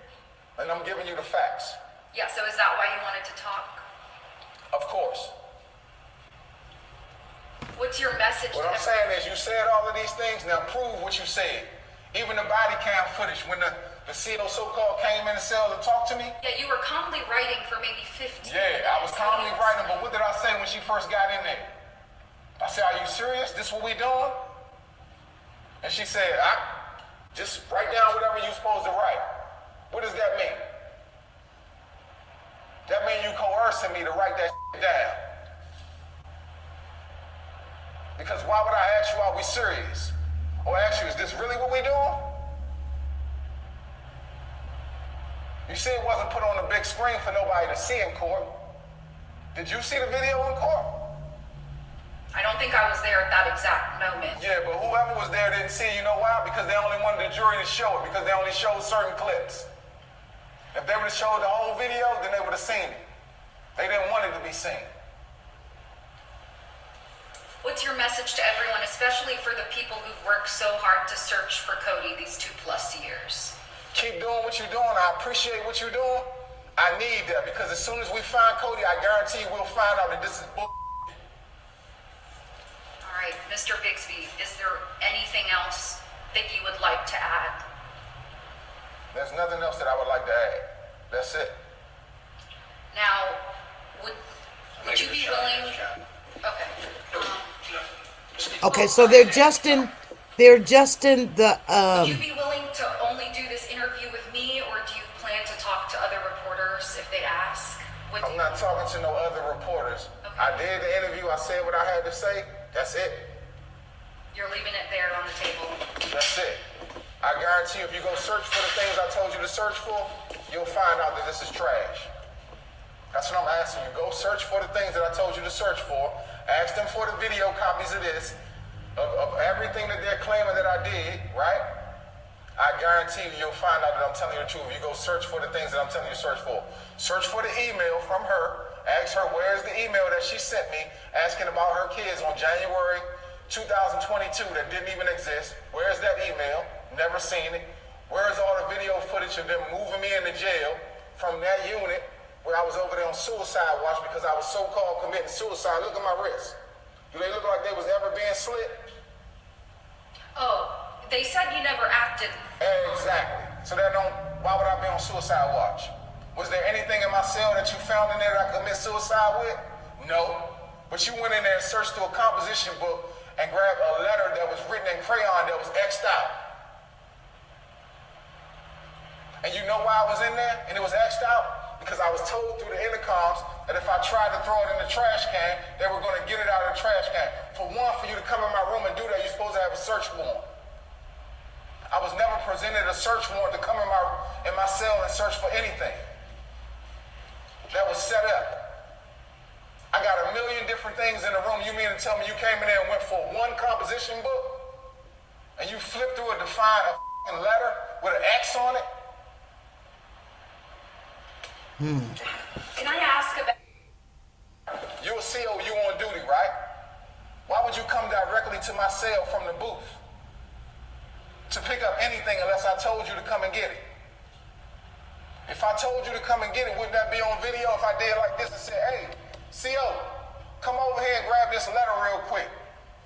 And I'm giving you the facts. Yeah, so is that why you wanted to talk? Of course. What's your message? What I'm saying is you said all of these things, now prove what you said. Even the body cam footage, when the CO so-called came in the cell to talk to me. Yeah, you were calmly writing for maybe 15 minutes. Yeah, I was calmly writing, but what did I say when she first got in there? I said, are you serious? This what we doing? And she said, just write down whatever you're supposed to write. What does that mean? That means you coercing me to write that down. Because why would I ask you, are we serious? Or ask you, is this really what we doing? You see it wasn't put on the big screen for nobody to see in court. Did you see the video in court? I don't think I was there at that exact moment. Yeah, but whoever was there didn't see it. You know why? Because they only wanted the jury to show it, because they only showed certain clips. If they would have showed the whole video, then they would have seen it. They didn't want it to be seen. What's your message to everyone, especially for the people who've worked so hard to search for Cody these 2+ years? Keep doing what you're doing. I appreciate what you're doing. I need that, because as soon as we find Cody, I guarantee we'll find out that this is bull. All right, Mr. Bixby, is there anything else that you would like to add? There's nothing else that I would like to add. That's it. Now, would you be willing? Okay. Okay, so they're adjusting the Would you be willing to only do this interview with me, or do you plan to talk to other reporters if they ask? I'm not talking to no other reporters. Okay. I did the interview. I said what I had to say. That's it. You're leaving it there on the table. That's it. I guarantee you, if you go search for the things I told you to search for, you'll find out that this is trash. That's what I'm asking you. Go search for the things that I told you to search for. Ask them for the video copies of this. everything that they're claiming that I did, right? I guarantee you, you'll find out that I'm telling you the truth. You go search for the things that I'm telling you to search for. Search for the email from her. Ask her where's the email that she sent me asking about her kids on January 2022 that didn't even exist. Where's that email? Never seen it. Where's all the video footage of them moving me into jail from that unit where I was over there on suicide watch because I was so-called committing suicide? Look at my wrists. Do they look like they was ever being slit? Oh, they said you never acted. Exactly. So why would I be on suicide watch? Was there anything in my cell that you found in there that I commit suicide with? No. But you went in there and searched through a composition book and grabbed a letter that was written in crayon that was X'd out. And you know why I was in there and it was X'd out? Because I was told through the intercoms that if I tried to throw it in the trash can, they were going to get it out of the trash can. For one, for you to come in my room and do that, you're supposed to have a search warrant. I was never presented a search warrant to come in my cell and search for anything. That was set up. I got a million different things in the room. You mean to tell me you came in there and went for one composition book? And you flipped through a letter with an X on it? Can I ask about... You're a CO, you on duty, right? Why would you come directly to my cell from the booth to pick up anything unless I told you to come and get it? If I told you to come and get it, wouldn't that be on video if I did like this and said, hey, CO, come over here and grab this letter real quick?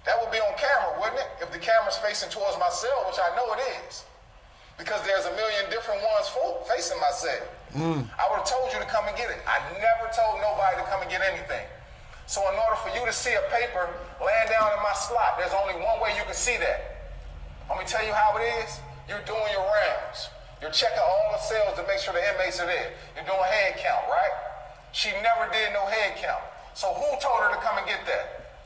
That would be on camera, wouldn't it? If the camera's facing towards my cell, which I know it is. Because there's a million different ones facing my cell. I would have told you to come and get it. I never told nobody to come and get anything. So in order for you to see a paper laying down in my slot, there's only one way you can see that. Let me tell you how it is. You're doing your rounds. You're checking all the cells to make sure the inmates are there. You're doing head count, right? She never did no head count. So who told her to come and get that?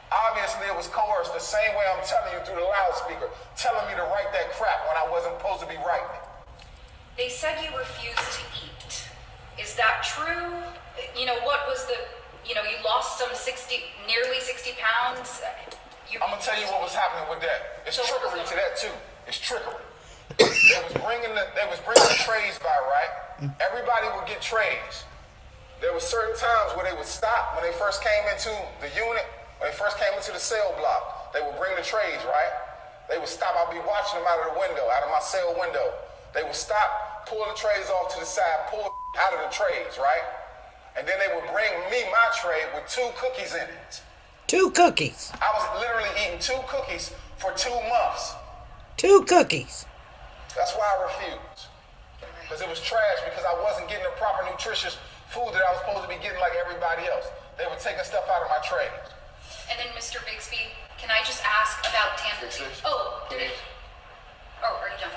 Obviously it was coerced the same way I'm telling you through the loudspeaker, telling me to write that crap when I wasn't supposed to be writing it. They said you refused to eat. Is that true? You know, what was the... You know, you lost nearly 60 pounds. I'm gonna tell you what was happening with that. It's trickery to that too. It's trickery. They was bringing the trays by, right? Everybody would get trays. There were certain times where they would stop when they first came into the unit, when they first came into the cell block. They would bring the trays, right? They would stop. I'd be watching them out of the window, out of my cell window. They would stop, pull the trays off to the side, pull out of the trays, right? And then they would bring me my tray with 2 cookies in it. 2 cookies. I was literally eating 2 cookies for 2 months. 2 cookies. That's why I refused. Because it was trash, because I wasn't getting the proper nutritious food that I was supposed to be getting like everybody else. They were taking stuff out of my tray. And then, Mr. Bixby, can I just ask about Oh, did it? Oh, are you done?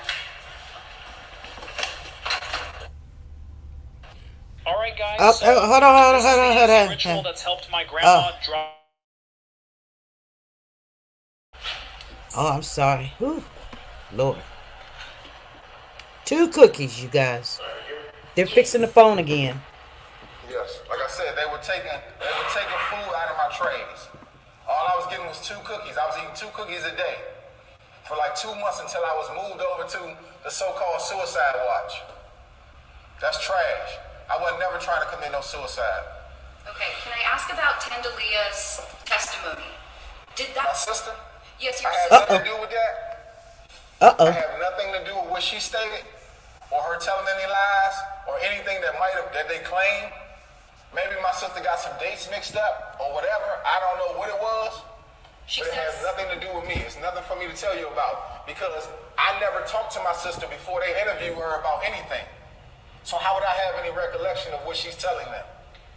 All right, guys. Hold on. Ritual that's helped my grandma drop. Oh, I'm sorry. Whew. Lord. 2 cookies, you guys. They're fixing the phone again. Yes, like I said, they were taking food out of my trays. All I was getting was 2 cookies. I was eating 2 cookies a day for like 2 months until I was moved over to the so-called suicide watch. That's trash. I wasn't never trying to commit no suicide. Okay, can I ask about Tandalia's testimony? Did that... My sister? Yes, your I had sister. nothing to do with that. I have nothing to do with what she stated, or her telling any lies, or anything that they claim. Maybe my sister got some dates mixed up, or whatever. I don't know what it was. But it has nothing to do with me. It's nothing for me to tell you about, because I never talked to my sister before they interviewed her about anything. So how would I have any recollection of what she's telling them?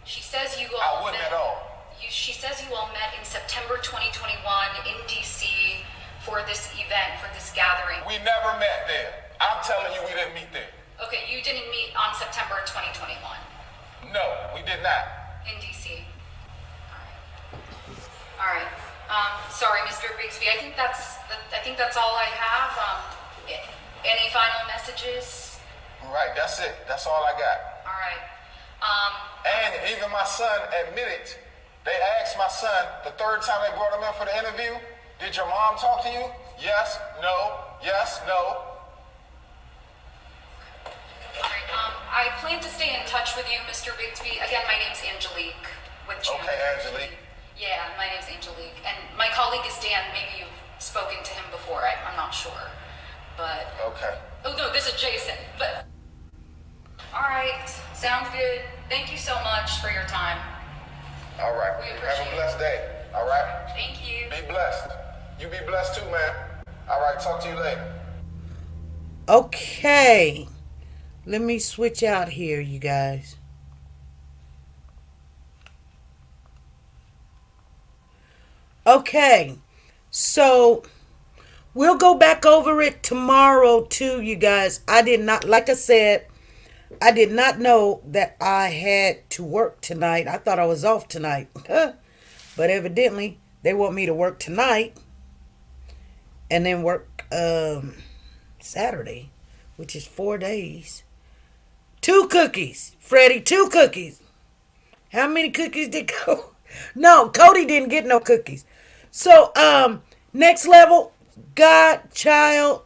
She says you I all wouldn't met, at all. She says you all met in September 2021 in D.C. for this event, for this gathering. We never met there. I'm telling you we didn't meet there. Okay, you didn't meet on September 2021 No, we did not. in D.C. All right. Sorry, Mr. Bixby. I think that's all I have. Any final messages? Right, that's it. That's all I got. All right. And even my son admitted, they asked my son the 3rd time they brought him in for the interview, Did your mom talk to you? Yes, no, yes, no. Alright, I plan to stay in touch with you, Mr. Bigsby. Again, my name's Angelique with June. Okay, Angelique. Yeah, my name's Angelique. And my colleague is Dan. Maybe you've spoken to him before. I'm not sure. But... Okay. Oh, no, this is Jason. But... Alright, sounds good. Thank you so much for your time. All right. We Have appreciate a blessed day. All right. Thank you. Be blessed. You be blessed too, man. All right. Talk to you later. Okay. Let me switch out here, you guys. Okay. So we'll go back over it tomorrow too, you guys. I did not, like I said, I did not know that I had to work tonight. I thought I was off tonight. But evidently, they want me to work tonight and then work Saturday, which is 4 days. 2 cookies, Freddie, 2 cookies. How many cookies did go? No, Cody didn't get no cookies. So, next level, Godchild,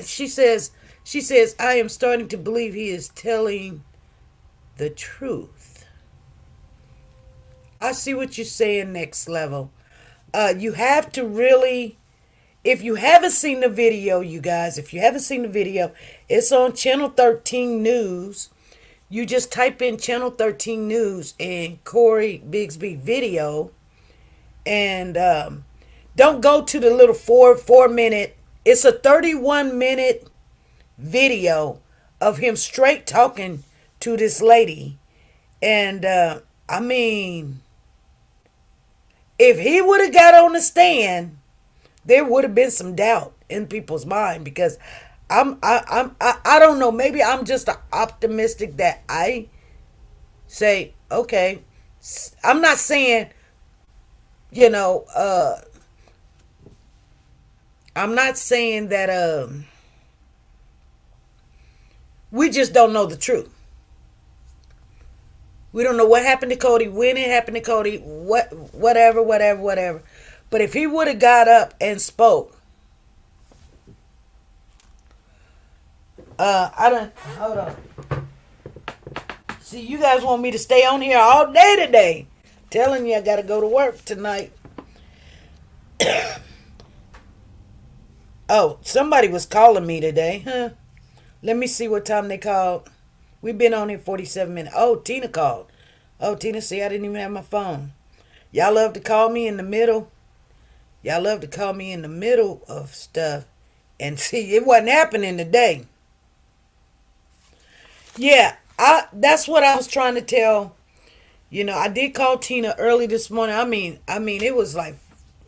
she says, I am starting to believe he is telling the truth. I see what you're saying, next level. You have to really, if you haven't seen the video, you guys, if you haven't seen the video, it's on Channel 13 News. You just type in Channel 13 News and Corey Bigsby video. And don't go to the little 4 minute. It's a 31-minute video of him straight talking to this lady. And I mean, if he would have got on the stand, there would have been some doubt in people's mind, because I don't know, maybe I'm just optimistic that I say, okay, I'm not saying, you know, I'm not saying that we just don't know the truth. We don't know what happened to Cody, when it happened to Cody, whatever. But if he would have got up and spoke, hold on. See, you guys want me to stay on here all day today. Telling you I got to go to work tonight. Oh, somebody was calling me today, huh? Let me see what time they called. We've been on here 47 minutes. Oh, Tina called. Oh, Tina, see, I didn't even have my phone. Y'all love to call me in the middle. Y'all love to call me in the middle of stuff. And see, it wasn't happening today. Yeah, that's what I was trying to tell. You know, I did call Tina early this morning. I mean, it was like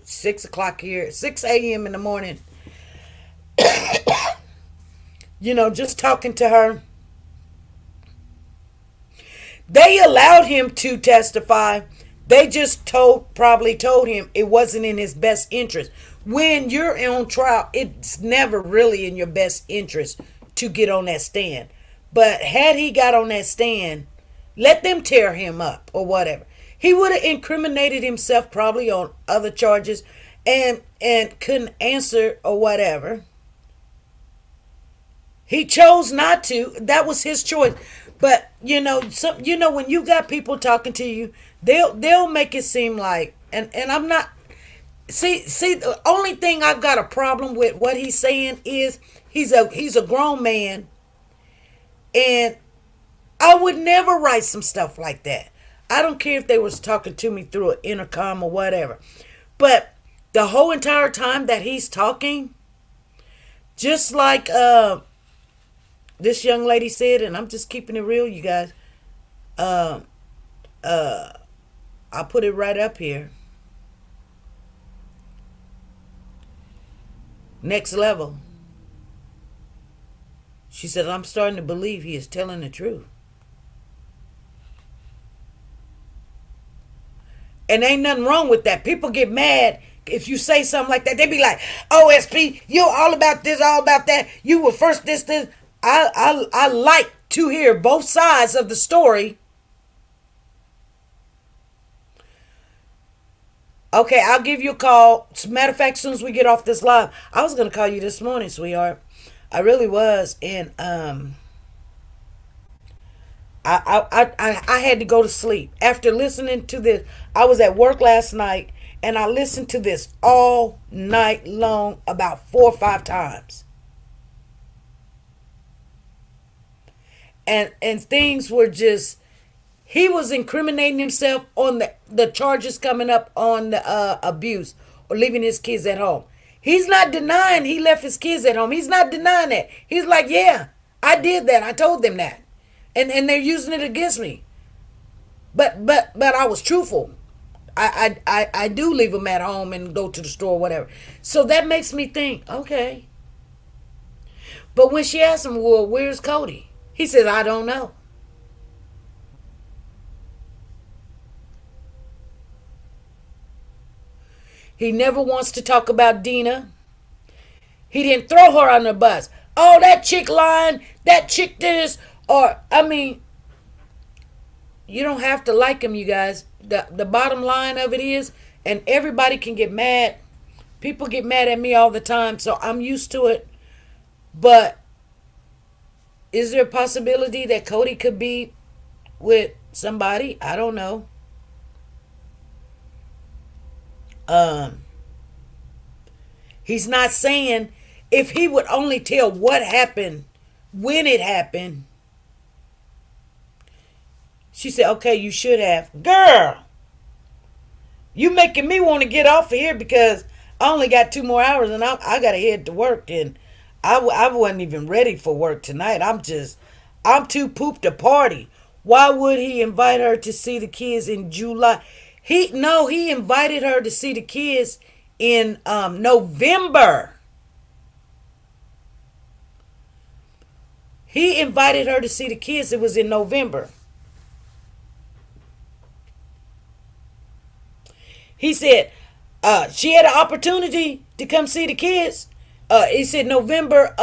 6 o'clock here, 6 a.m. in the morning. You know, just talking to her. They allowed him to testify. They just probably told him it wasn't in his best interest. When you're on trial, it's never really in your best interest to get on that stand. But had he got on that stand, let them tear him up or whatever. He would have incriminated himself probably on other charges and couldn't answer or whatever. He chose not to. That was his choice. But you know, when you got people talking to you, they'll make it seem like, and I'm not. See, the only thing I've got a problem with what he's saying is he's a grown man, and I would never write some stuff like that. I don't care if they was talking to me through an intercom or whatever, but the whole entire time that he's talking, just like this young lady said, and I'm just keeping it real, you guys. I'll put it right up here. Next level. She said, I'm starting to believe he is telling the truth. And ain't nothing wrong with that. People get mad if you say something like that. They be like, OSP, you're all about this, all about that. You were first this. I like to hear both sides of the story. Okay, I'll give you a call. As a matter of fact, as soon as we get off this live, I was gonna call you this morning, sweetheart. I really was, and I had to go to sleep after listening to this. I was at work last night, and I listened to this all night long, about 4 or 5 times, and things were just. He was incriminating himself on the charges coming up on the abuse or leaving his kids at home. He's not denying he left his kids at home. He's not denying that. He's like, yeah, I did that. I told them that. And they're using it against me. But I was truthful. I do leave them at home and go to the store or whatever. So that makes me think, okay. But when she asked him, well, where's Cody? He says, I don't know. He never wants to talk about Dina. He didn't throw her on the bus. Oh, that chick lying, that chick this, or, I mean, you don't have to like him, you guys. The bottom line of it is, and everybody can get mad. People get mad at me all the time, so I'm used to it. But is there a possibility that Cody could be with somebody? I don't know. He's not saying if he would only tell what happened, when it happened. She said, okay, you should have. Girl, you making me want to get off of here because I only got 2 more hours and I got to head to work. And I wasn't even ready for work tonight. I'm too pooped to party. Why would he invite her to see the kids in July? He invited her to see the kids in November. He invited her to see the kids. It was in November. He said she had an opportunity to come see the kids. He said November,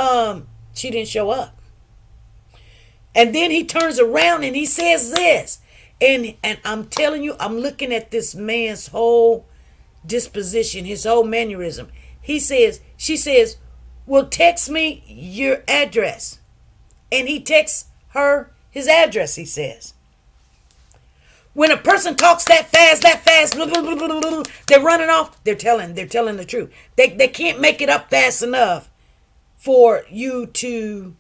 she didn't show up. And then he turns around and he says this. And I'm telling you, I'm looking at this man's whole disposition, his whole mannerism. She says, well, text me your address. And he texts her his address, he says. When a person talks that fast, blah, blah, blah, blah, blah, they're running off, they're telling the truth. They can't make it up fast enough for you to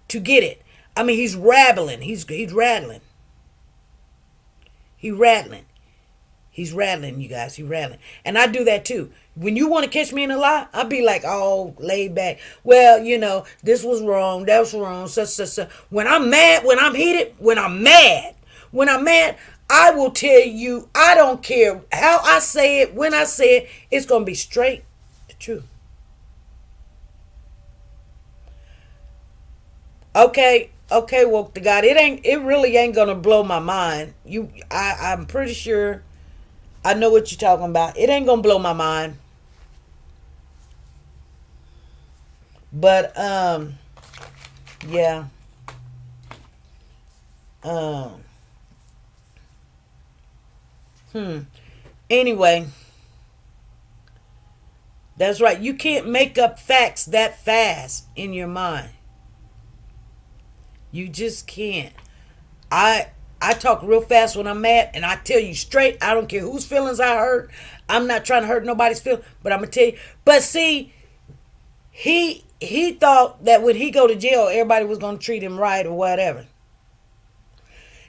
get it. I mean, he's rattling. He's rattling. He's rattling, you guys. He's rattling. And I do that too. When you want to catch me in a lie, I'll be like, oh, laid back. Well, this was wrong. That was wrong. So. When I'm mad, when I'm heated, when I'm mad, I will tell you, I don't care how I say it, when I say it, it's going to be straight the truth. Okay, woke the God. It really ain't gonna blow my mind. I'm pretty sure I know what you're talking about. It ain't gonna blow my mind. But yeah. Anyway, that's right. You can't make up facts that fast in your mind. You just can't. I talk real fast when I'm mad, and I tell you straight, I don't care whose feelings I hurt. I'm not trying to hurt nobody's feelings, but I'm gonna tell you. But see, he thought that when he go to jail, everybody was gonna treat him right or whatever.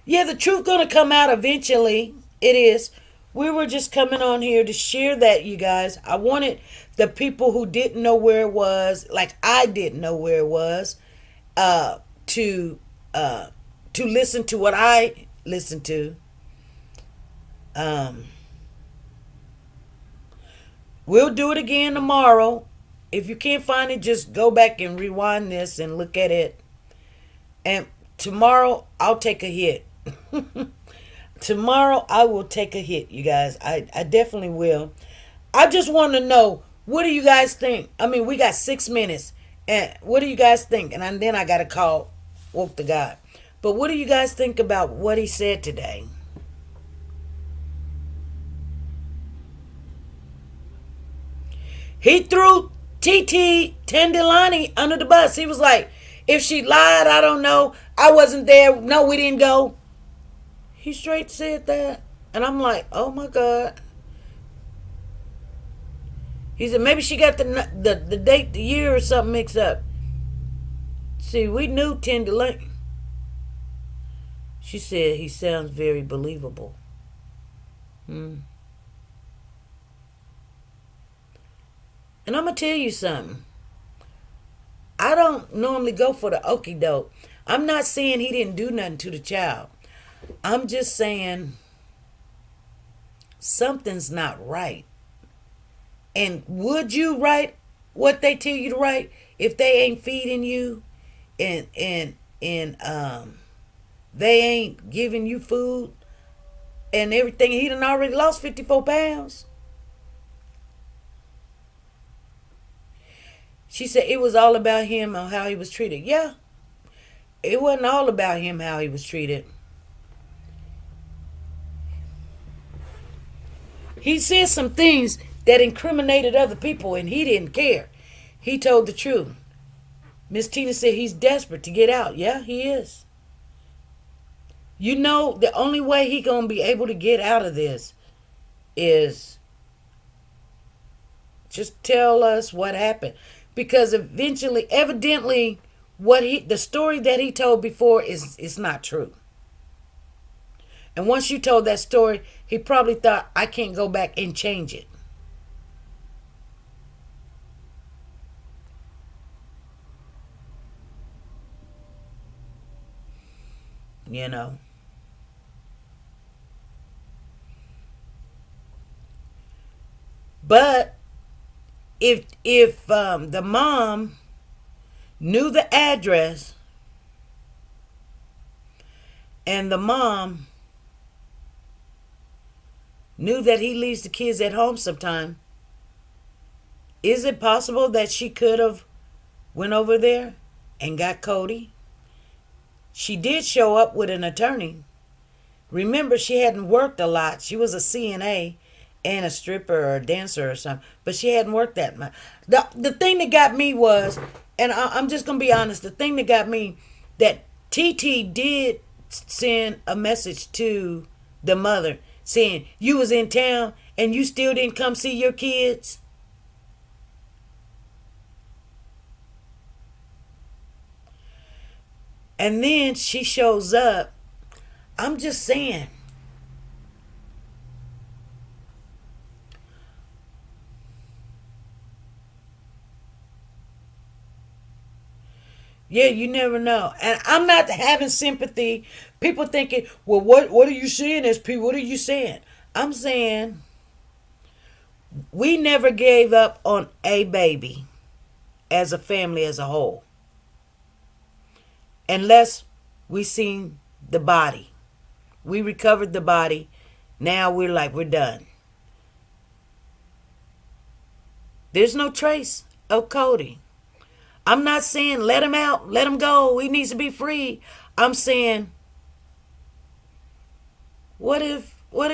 Yeah, the truth gonna come out eventually. It is. We were just coming on here to share that, you guys. I wanted the people who didn't know where it was, like I didn't know where it was, to listen to what I listened to. We'll do it again tomorrow. If you can't find it, just go back and rewind this and look at it. And tomorrow I'll take a hit. Tomorrow I will take a hit, you guys. I definitely will. I just want to know, what do you guys think? I mean, we got 6 minutes. And what do you guys think? And then I got to call Woke the God. But what do you guys think about what he said today? He threw TT Tandilani under the bus. He was like, if she lied, I don't know. I wasn't there. No, we didn't go. He straight said that. And I'm like, oh my God. He said, maybe she got the date, the year or something mixed up. See, we knew Tandilani. She said, he sounds very believable. And I'm going to tell you something. I don't normally go for the okie doke. I'm not saying he didn't do nothing to the child. I'm just saying something's not right. And would you write what they tell you to write if they ain't feeding you and they ain't giving you food and everything? He done already lost 54 pounds. She said it was all about him and how he was treated. Yeah, it wasn't all about him, how he was treated. He said some things that incriminated other people, and he didn't care. He told the truth. Miss Tina said he's desperate to get out. Yeah, he is. You know, the only way he gonna be able to get out of this is just tell us what happened. Because evidently, the story that he told before is not true. And once you told that story, he probably thought, I can't go back and change it. You know. But if the mom knew the address and the mom knew that he leaves the kids at home sometime, is it possible that she could have went over there and got Cody? She did show up with an attorney. Remember, she hadn't worked a lot. She was a CNA and a stripper or a dancer or something, but she hadn't worked that much. The thing that got me was, and I'm just going to be honest, the thing that got me, that TT did send a message to the mother saying, you was in town and you still didn't come see your kids? And then she shows up. I'm just saying. Yeah, you never know. And I'm not having sympathy. People thinking, well, what are you saying, SP? What are you saying? I'm saying we never gave up on a baby as a family as a whole. Unless we seen the body. We recovered the body. Now we're like, we're done. There's no trace of Cody. I'm not saying let him out, let him go. He needs to be free. I'm saying, what if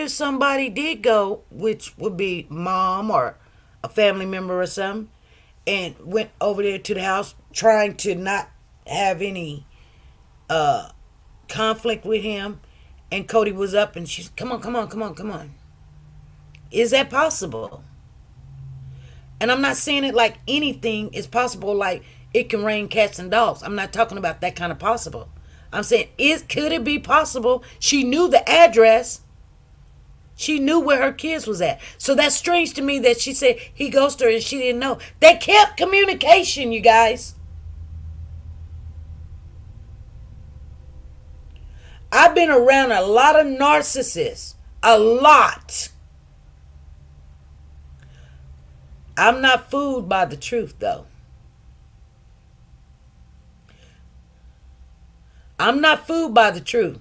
somebody did go, which would be mom or a family member or something, and went over there to the house trying to not have any conflict with him, and Cody was up and she's, come on. Is that possible? And I'm not saying it like anything is possible, like it can rain cats and dogs. I'm not talking about that kind of possible. I'm saying, could it be possible she knew the address? She knew where her kids was at. So that's strange to me that she said he ghosted her and she didn't know. They kept communication, you guys. I've been around a lot of narcissists. A lot. I'm not fooled by the truth, though. I'm not fooled by the truth.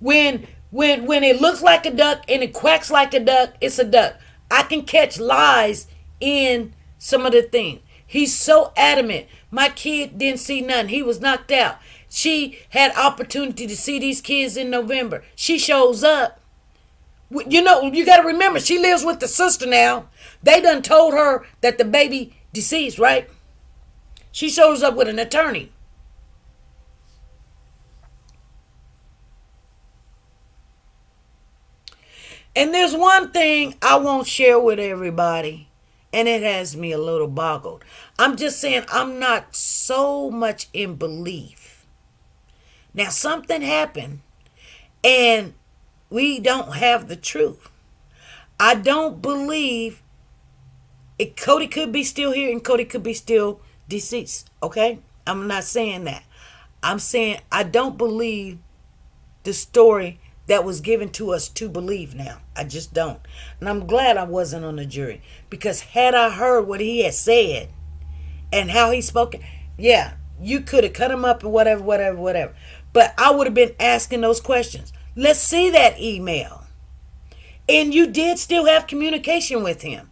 When it looks like a duck and it quacks like a duck, it's a duck. I can catch lies in some of the things. He's so adamant. My kid didn't see nothing. He was knocked out. She had opportunity to see these kids in November. She shows up. You know, you got to remember, she lives with the sister now. They done told her that the baby deceased, right? She shows up with an attorney. And there's one thing I won't share with everybody, and it has me a little boggled. I'm just saying I'm not so much in belief. Now, something happened, and we don't have the truth. I don't believe it. Cody could be still here, and Cody could be still deceased, okay? I'm not saying that. I'm saying I don't believe the story that was given to us to believe now. I just don't. And I'm glad I wasn't on the jury, because had I heard what he had said and how he spoke, yeah, you could have cut him up and whatever. But I would have been asking those questions. Let's see that email. And you did still have communication with him.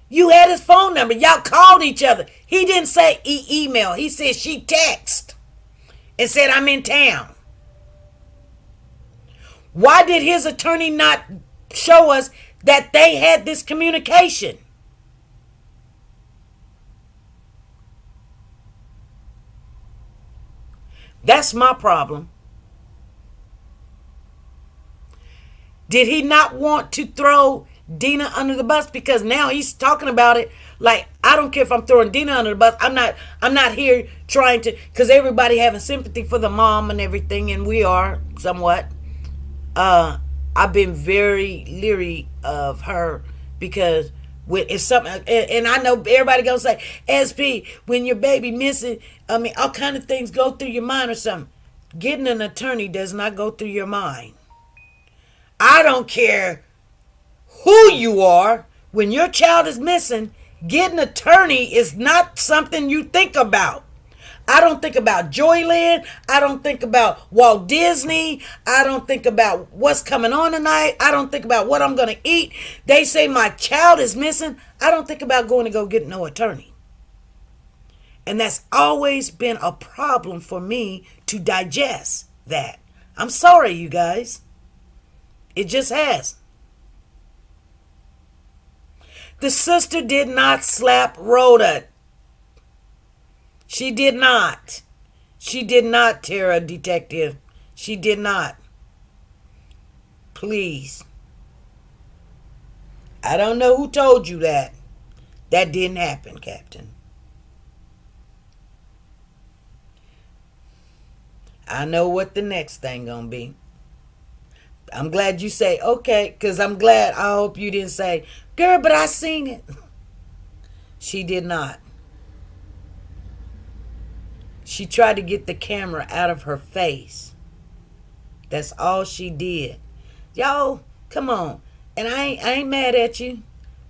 You had his phone number. Y'all called each other. He didn't say email. He said she texted and said, I'm in town. Why did his attorney not show us that they had this communication? That's my problem. Did he not want to throw Dina under the bus? Because now he's talking about it like, I don't care if I'm throwing Dina under the bus. I'm not here trying to, because everybody having sympathy for the mom and everything, and we are somewhat. I've been very leery of her, because if something, and I know everybody gonna say, SP, when your baby missing, I mean, all kind of things go through your mind or something. Getting an attorney does not go through your mind. I don't care who you are. When your child is missing, getting an attorney is not something you think about. I don't think about Joyland. I don't think about Walt Disney. I don't think about what's coming on tonight. I don't think about what I'm going to eat. They say my child is missing. I don't think about going to go get no attorney. And that's always been a problem for me to digest that. I'm sorry, you guys. It just has. The sister did not slap Rhoda. She did not. She did not, Tara, detective. She did not. Please. I don't know who told you that. That didn't happen, Captain. I know what the next thing gonna be. I'm glad you say, okay, because I'm glad. I hope you didn't say, girl, but I seen it. She did not. She tried to get the camera out of her face. That's all she did. Y'all, come on. And I ain't mad at you.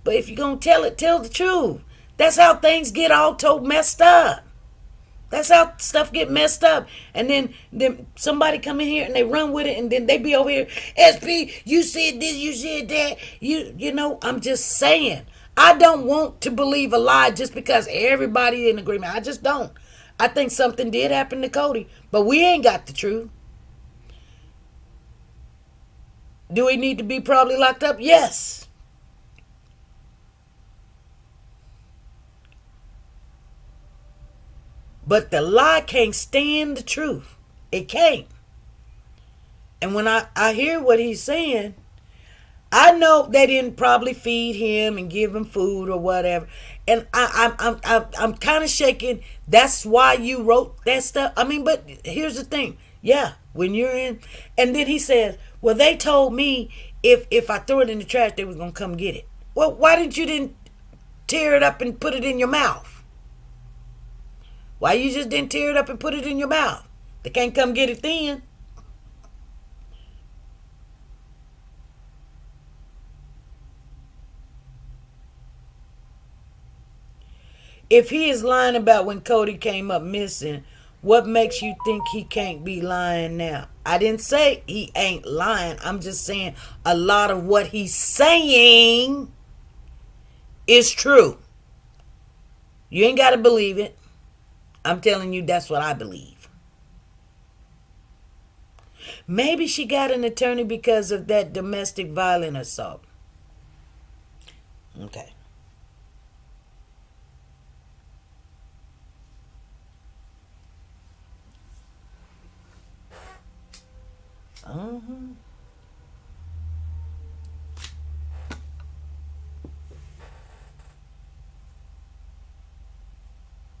But if you're going to tell it, tell the truth. That's how things get all messed up. That's how stuff get messed up. And then somebody come in here and they run with it, and then they be over here, SP, you said this, you said that. You know, I'm just saying. I don't want to believe a lie just because everybody in agreement. I just don't. I think something did happen to Cody, but we ain't got the truth. Do he need to be probably locked up? Yes. But the lie can't stand the truth. It can't. And when I hear what he's saying, I know they didn't probably feed him and give him food or whatever. And I'm kind of shaking. That's why you wrote that stuff. I mean, but here's the thing. Yeah, when you're in, and then he says, well, they told me if I throw it in the trash, they was gonna come get it. Well, why didn't you didn't tear it up and put it in your mouth? Why you just didn't tear it up and put it in your mouth? They can't come get it then. If he is lying about when Cody came up missing, what makes you think he can't be lying now? I didn't say he ain't lying. I'm just saying a lot of what he's saying is true. You ain't got to believe it. I'm telling you, that's what I believe. Maybe she got an attorney because of that domestic violence assault. Okay.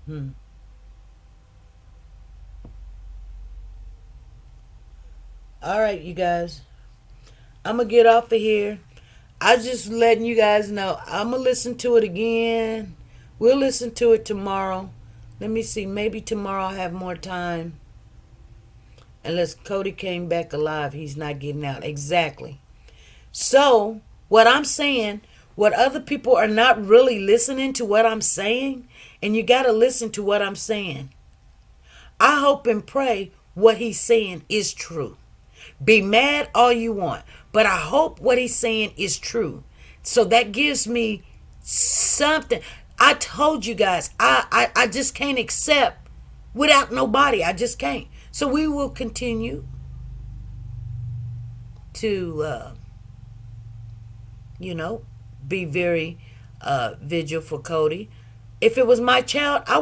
All right, you guys. I'm going to get off of here. I just letting you guys know. I'm going to listen to it again. We'll listen to it tomorrow. Let me see. Maybe tomorrow I'll have more time. Unless Cody came back alive, he's not getting out. Exactly. So, what I'm saying, what other people are not really listening to what I'm saying, and you got to listen to what I'm saying. I hope and pray what he's saying is true. Be mad all you want, but I hope what he's saying is true. So that gives me something. I told you guys, I just can't accept without nobody. I just can't. So we will continue to, be very vigil for Cody. If it was my child, I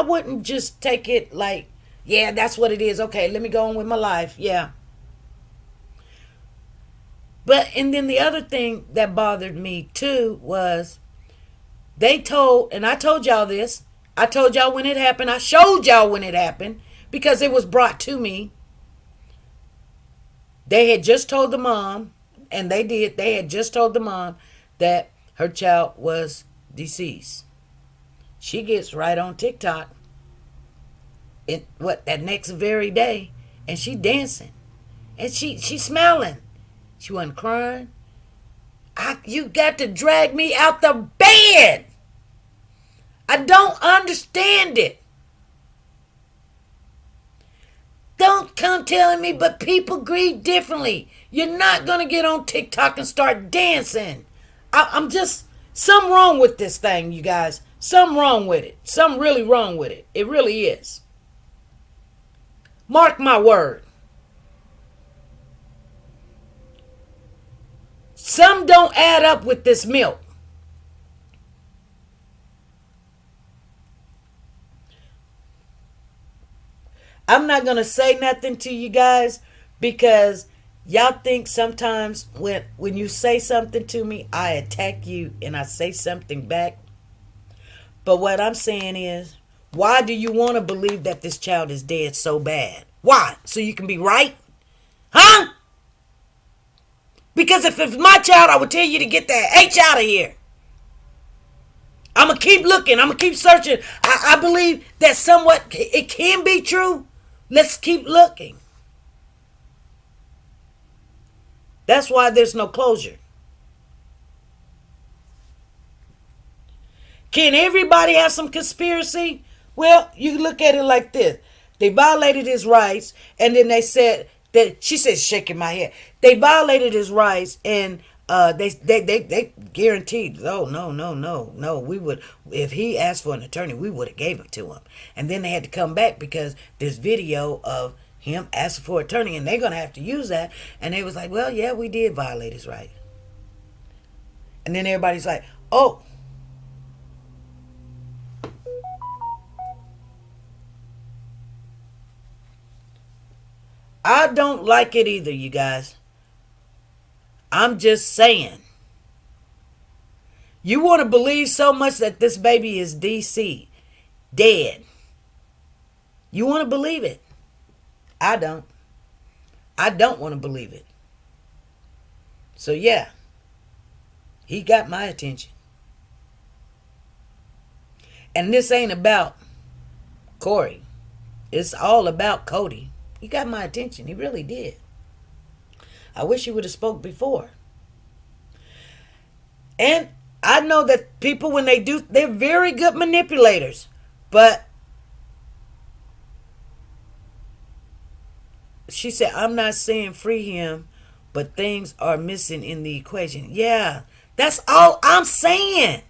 wouldn't just take it like, yeah, that's what it is. Okay, let me go on with my life. Yeah. And then the other thing that bothered me too was and I told y'all this. I told y'all when it happened. I showed y'all when it happened because it was brought to me. They had just told the mom, and they had just told the mom that her child was deceased. She gets right on TikTok that next very day, and she dancing. And she smiling. She wasn't crying. You got to drag me out the bed. I don't understand it. Don't come telling me, but people grieve differently. You're not going to get on TikTok and start dancing. I'm just, something wrong with this thing, you guys. Something wrong with it. Something really wrong with it. It really is. Mark my word. Some don't add up with this milk. I'm not going to say nothing to you guys because y'all think sometimes when you say something to me, I attack you and I say something back. But what I'm saying is, why do you want to believe that this child is dead so bad? Why? So you can be right? Huh? Because if it's my child, I would tell you to get that H out of here. I'm going to keep looking. I'm going to keep searching. I believe that somewhat it can be true. Let's keep looking. That's why there's no closure. Can everybody have some conspiracy? Well, you look at it like this. They violated his rights, and then they said that she said, shaking my head. They violated his rights, and they guaranteed. Oh no. We would, if he asked for an attorney, we would have gave it to him. And then they had to come back because there's video of him asking for an attorney, and they're gonna have to use that. And they was like, well, yeah, we did violate his right. And then everybody's like, oh. I don't like it either, you guys. I'm just saying. You want to believe so much that this baby is DC, dead. You want to believe it. I don't. I don't want to believe it. So yeah, he got my attention. And this ain't about Corey. It's all about Cody. He got my attention. He really did. I wish he would have spoke before. And I know that people, when they do, they're very good manipulators. But she said, I'm not saying free him, but things are missing in the equation. Yeah, that's all I'm saying.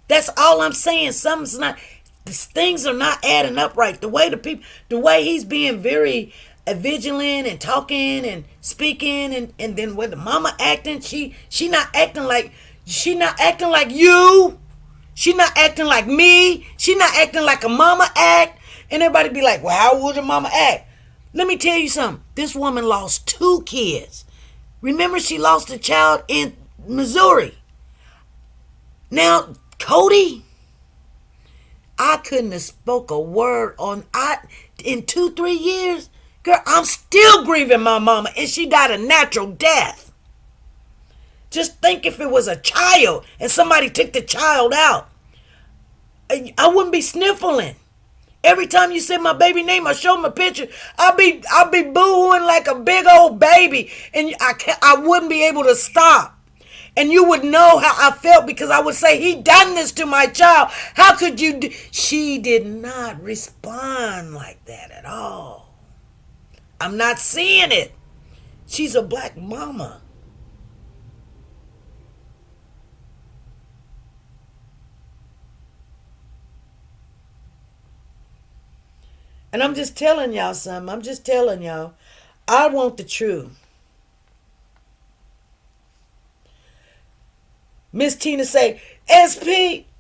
That's all I'm saying. Something's not, things are not adding up right. The way he's being very vigilant and talking and speaking, and then with the mama acting, she not acting like you. She not acting like me. She not acting like a mama act. And everybody be like, well, how would a mama act? Let me tell you something. This woman lost 2 kids. Remember, she lost a child in Missouri. Now, Cody, I couldn't have spoke a word in 2-3 years. Girl, I'm still grieving my mama, and she died a natural death. Just think if it was a child and somebody took the child out. I wouldn't be sniffling. Every time you say my baby name or show my picture, I'll be boo-hooing like a big old baby, and I wouldn't be able to stop. And you would know how I felt, because I would say, he done this to my child. How could you do? She did not respond like that at all. I'm not seeing it. She's a black mama. And I'm just telling y'all something. I'm just telling y'all. I want the truth. Miss Tina say, SP,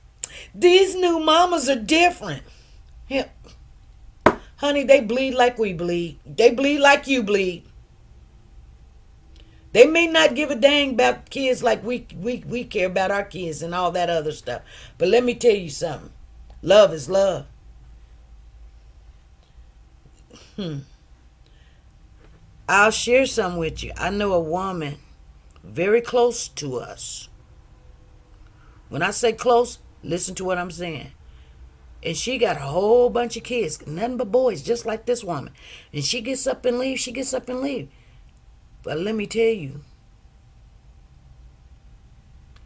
these new mamas are different. Yeah. Honey, they bleed like we bleed. They bleed like you bleed. They may not give a dang about kids like we care about our kids and all that other stuff. But let me tell you something. Love is love. I'll share some with you. I know a woman very close to us. When I say close, listen to what I'm saying. And she got a whole bunch of kids, nothing but boys, just like this woman. And she gets up and leaves, But let me tell you,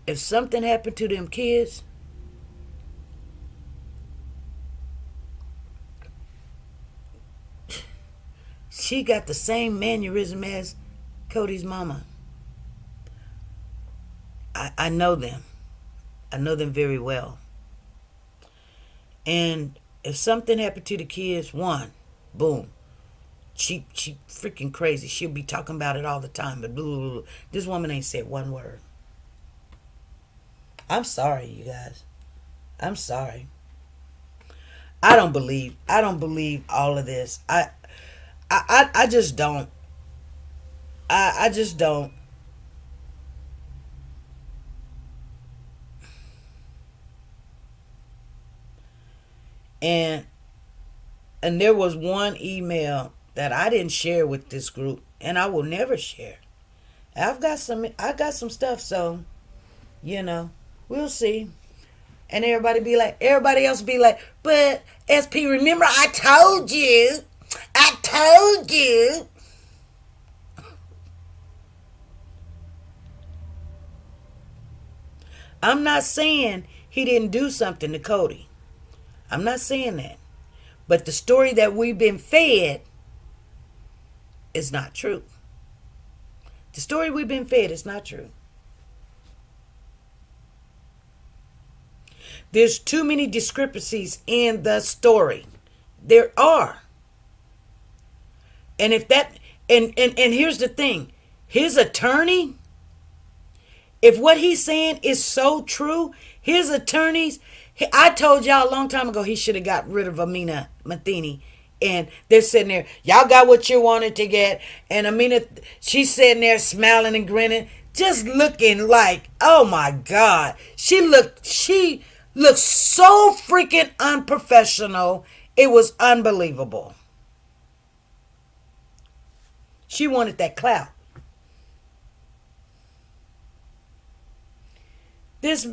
if something happened to them kids, she got the same mannerism as Cody's mama. I know them. I know them very well. And if something happened to the kids, boom. She freaking crazy. She'll be talking about it all the time. But blah, blah, blah. This woman ain't said one word. I'm sorry, you guys. I'm sorry. I don't believe all of this. I just don't. I just don't. And there was one email that I didn't share with this group, and I will never share. I got some stuff, so we'll see. And everybody else be like, but SP, remember I told you. I'm not saying he didn't do something to Cody. I'm not saying that. But the story that we've been fed is not true. The story we've been fed is not true. There's too many discrepancies in the story. There are. And here's the thing. His attorney, if what he's saying is so true, his attorneys, I told y'all a long time ago he should have got rid of Amina Matheny. And they're sitting there, y'all got what you wanted to get. And Amina, she's sitting there smiling and grinning, just looking like, oh my God. She looked so freaking unprofessional. It was unbelievable. She wanted that clout. This,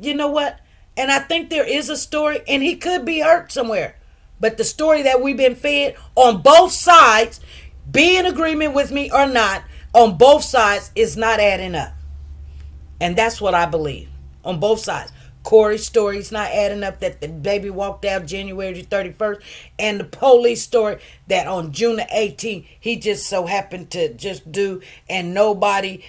you know what? And I think there is a story, and he could be hurt somewhere. But the story that we've been fed on both sides, be in agreement with me or not, on both sides is not adding up. And that's what I believe. On both sides. Corey's story is not adding up, that the baby walked out January 31st. And the police story that on June the 18th, he just so happened to just do, and nobody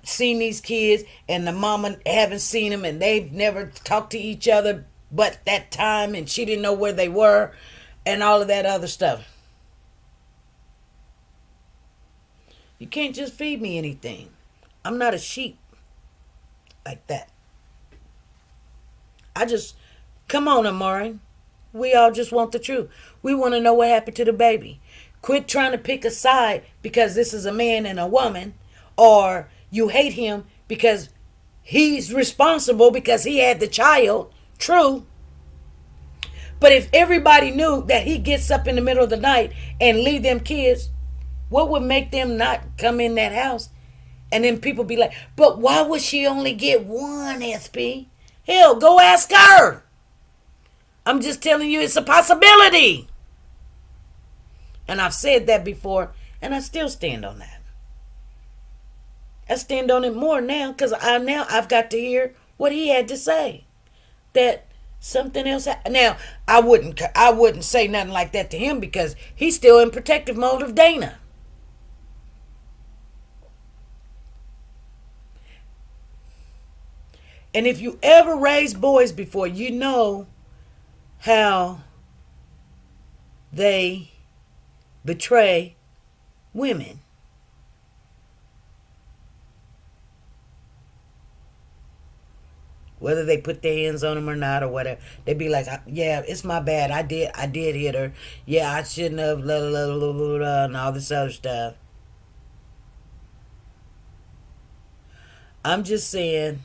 seen these kids, and the mama haven't seen them, and they've never talked to each other but that time, and she didn't know where they were, and all of that other stuff. You can't just feed me anything. I'm not a sheep like that. Come on, Amari. We all just want the truth. We want to know what happened to the baby. Quit trying to pick a side because this is a man and a woman, or you hate him because he's responsible because he had the child. True. But if everybody knew that he gets up in the middle of the night and leave them kids, what would make them not come in that house? And then people be like, but why would she only get one, SP? Hell, go ask her. I'm just telling you, it's a possibility. And I've said that before, and I still stand on that. I stand on it more now because I've got to hear what he had to say. That something else. Now I wouldn't say nothing like that to him because he's still in protective mode of Dana. And if you ever raised boys before, you know how they betray women. Whether they put their hands on them or not or whatever. They be like, yeah, it's my bad. I did hit her. Yeah, I shouldn't have, blah, blah, blah, blah, blah, and all this other stuff. I'm just saying,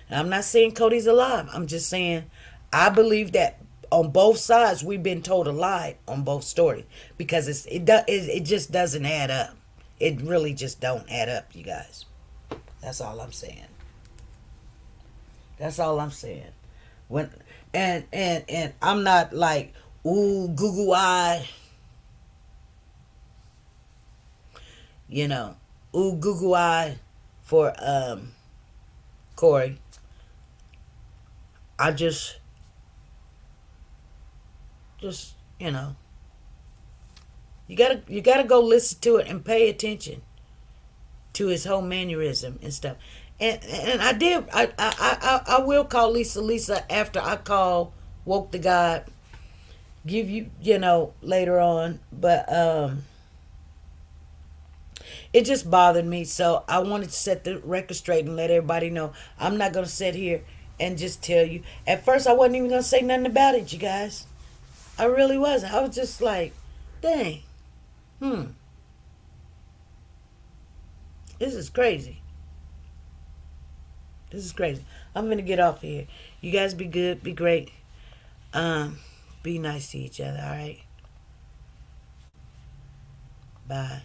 I'm not saying Cody's a lie. I'm just saying, I believe that on both sides, we've been told a lie on both stories. Because it just doesn't add up. It really just don't add up, you guys. That's all I'm saying. That's all I'm saying. When and I'm not like, ooh, Google eye. You know, ooh, Google eye for Corey. I just you know, you gotta go listen to it and pay attention to his whole mannerism and stuff. And I will call Lisa after I call Woke the God. Give you later on, but it just bothered me, so I wanted to set the record straight and let everybody know I'm not gonna sit here and just tell you. At first, I wasn't even gonna say nothing about it, you guys. I really wasn't. I was just like, dang, this is crazy. This is crazy. I'm gonna get off here. You guys be good, be great. Be nice to each other, alright? Bye.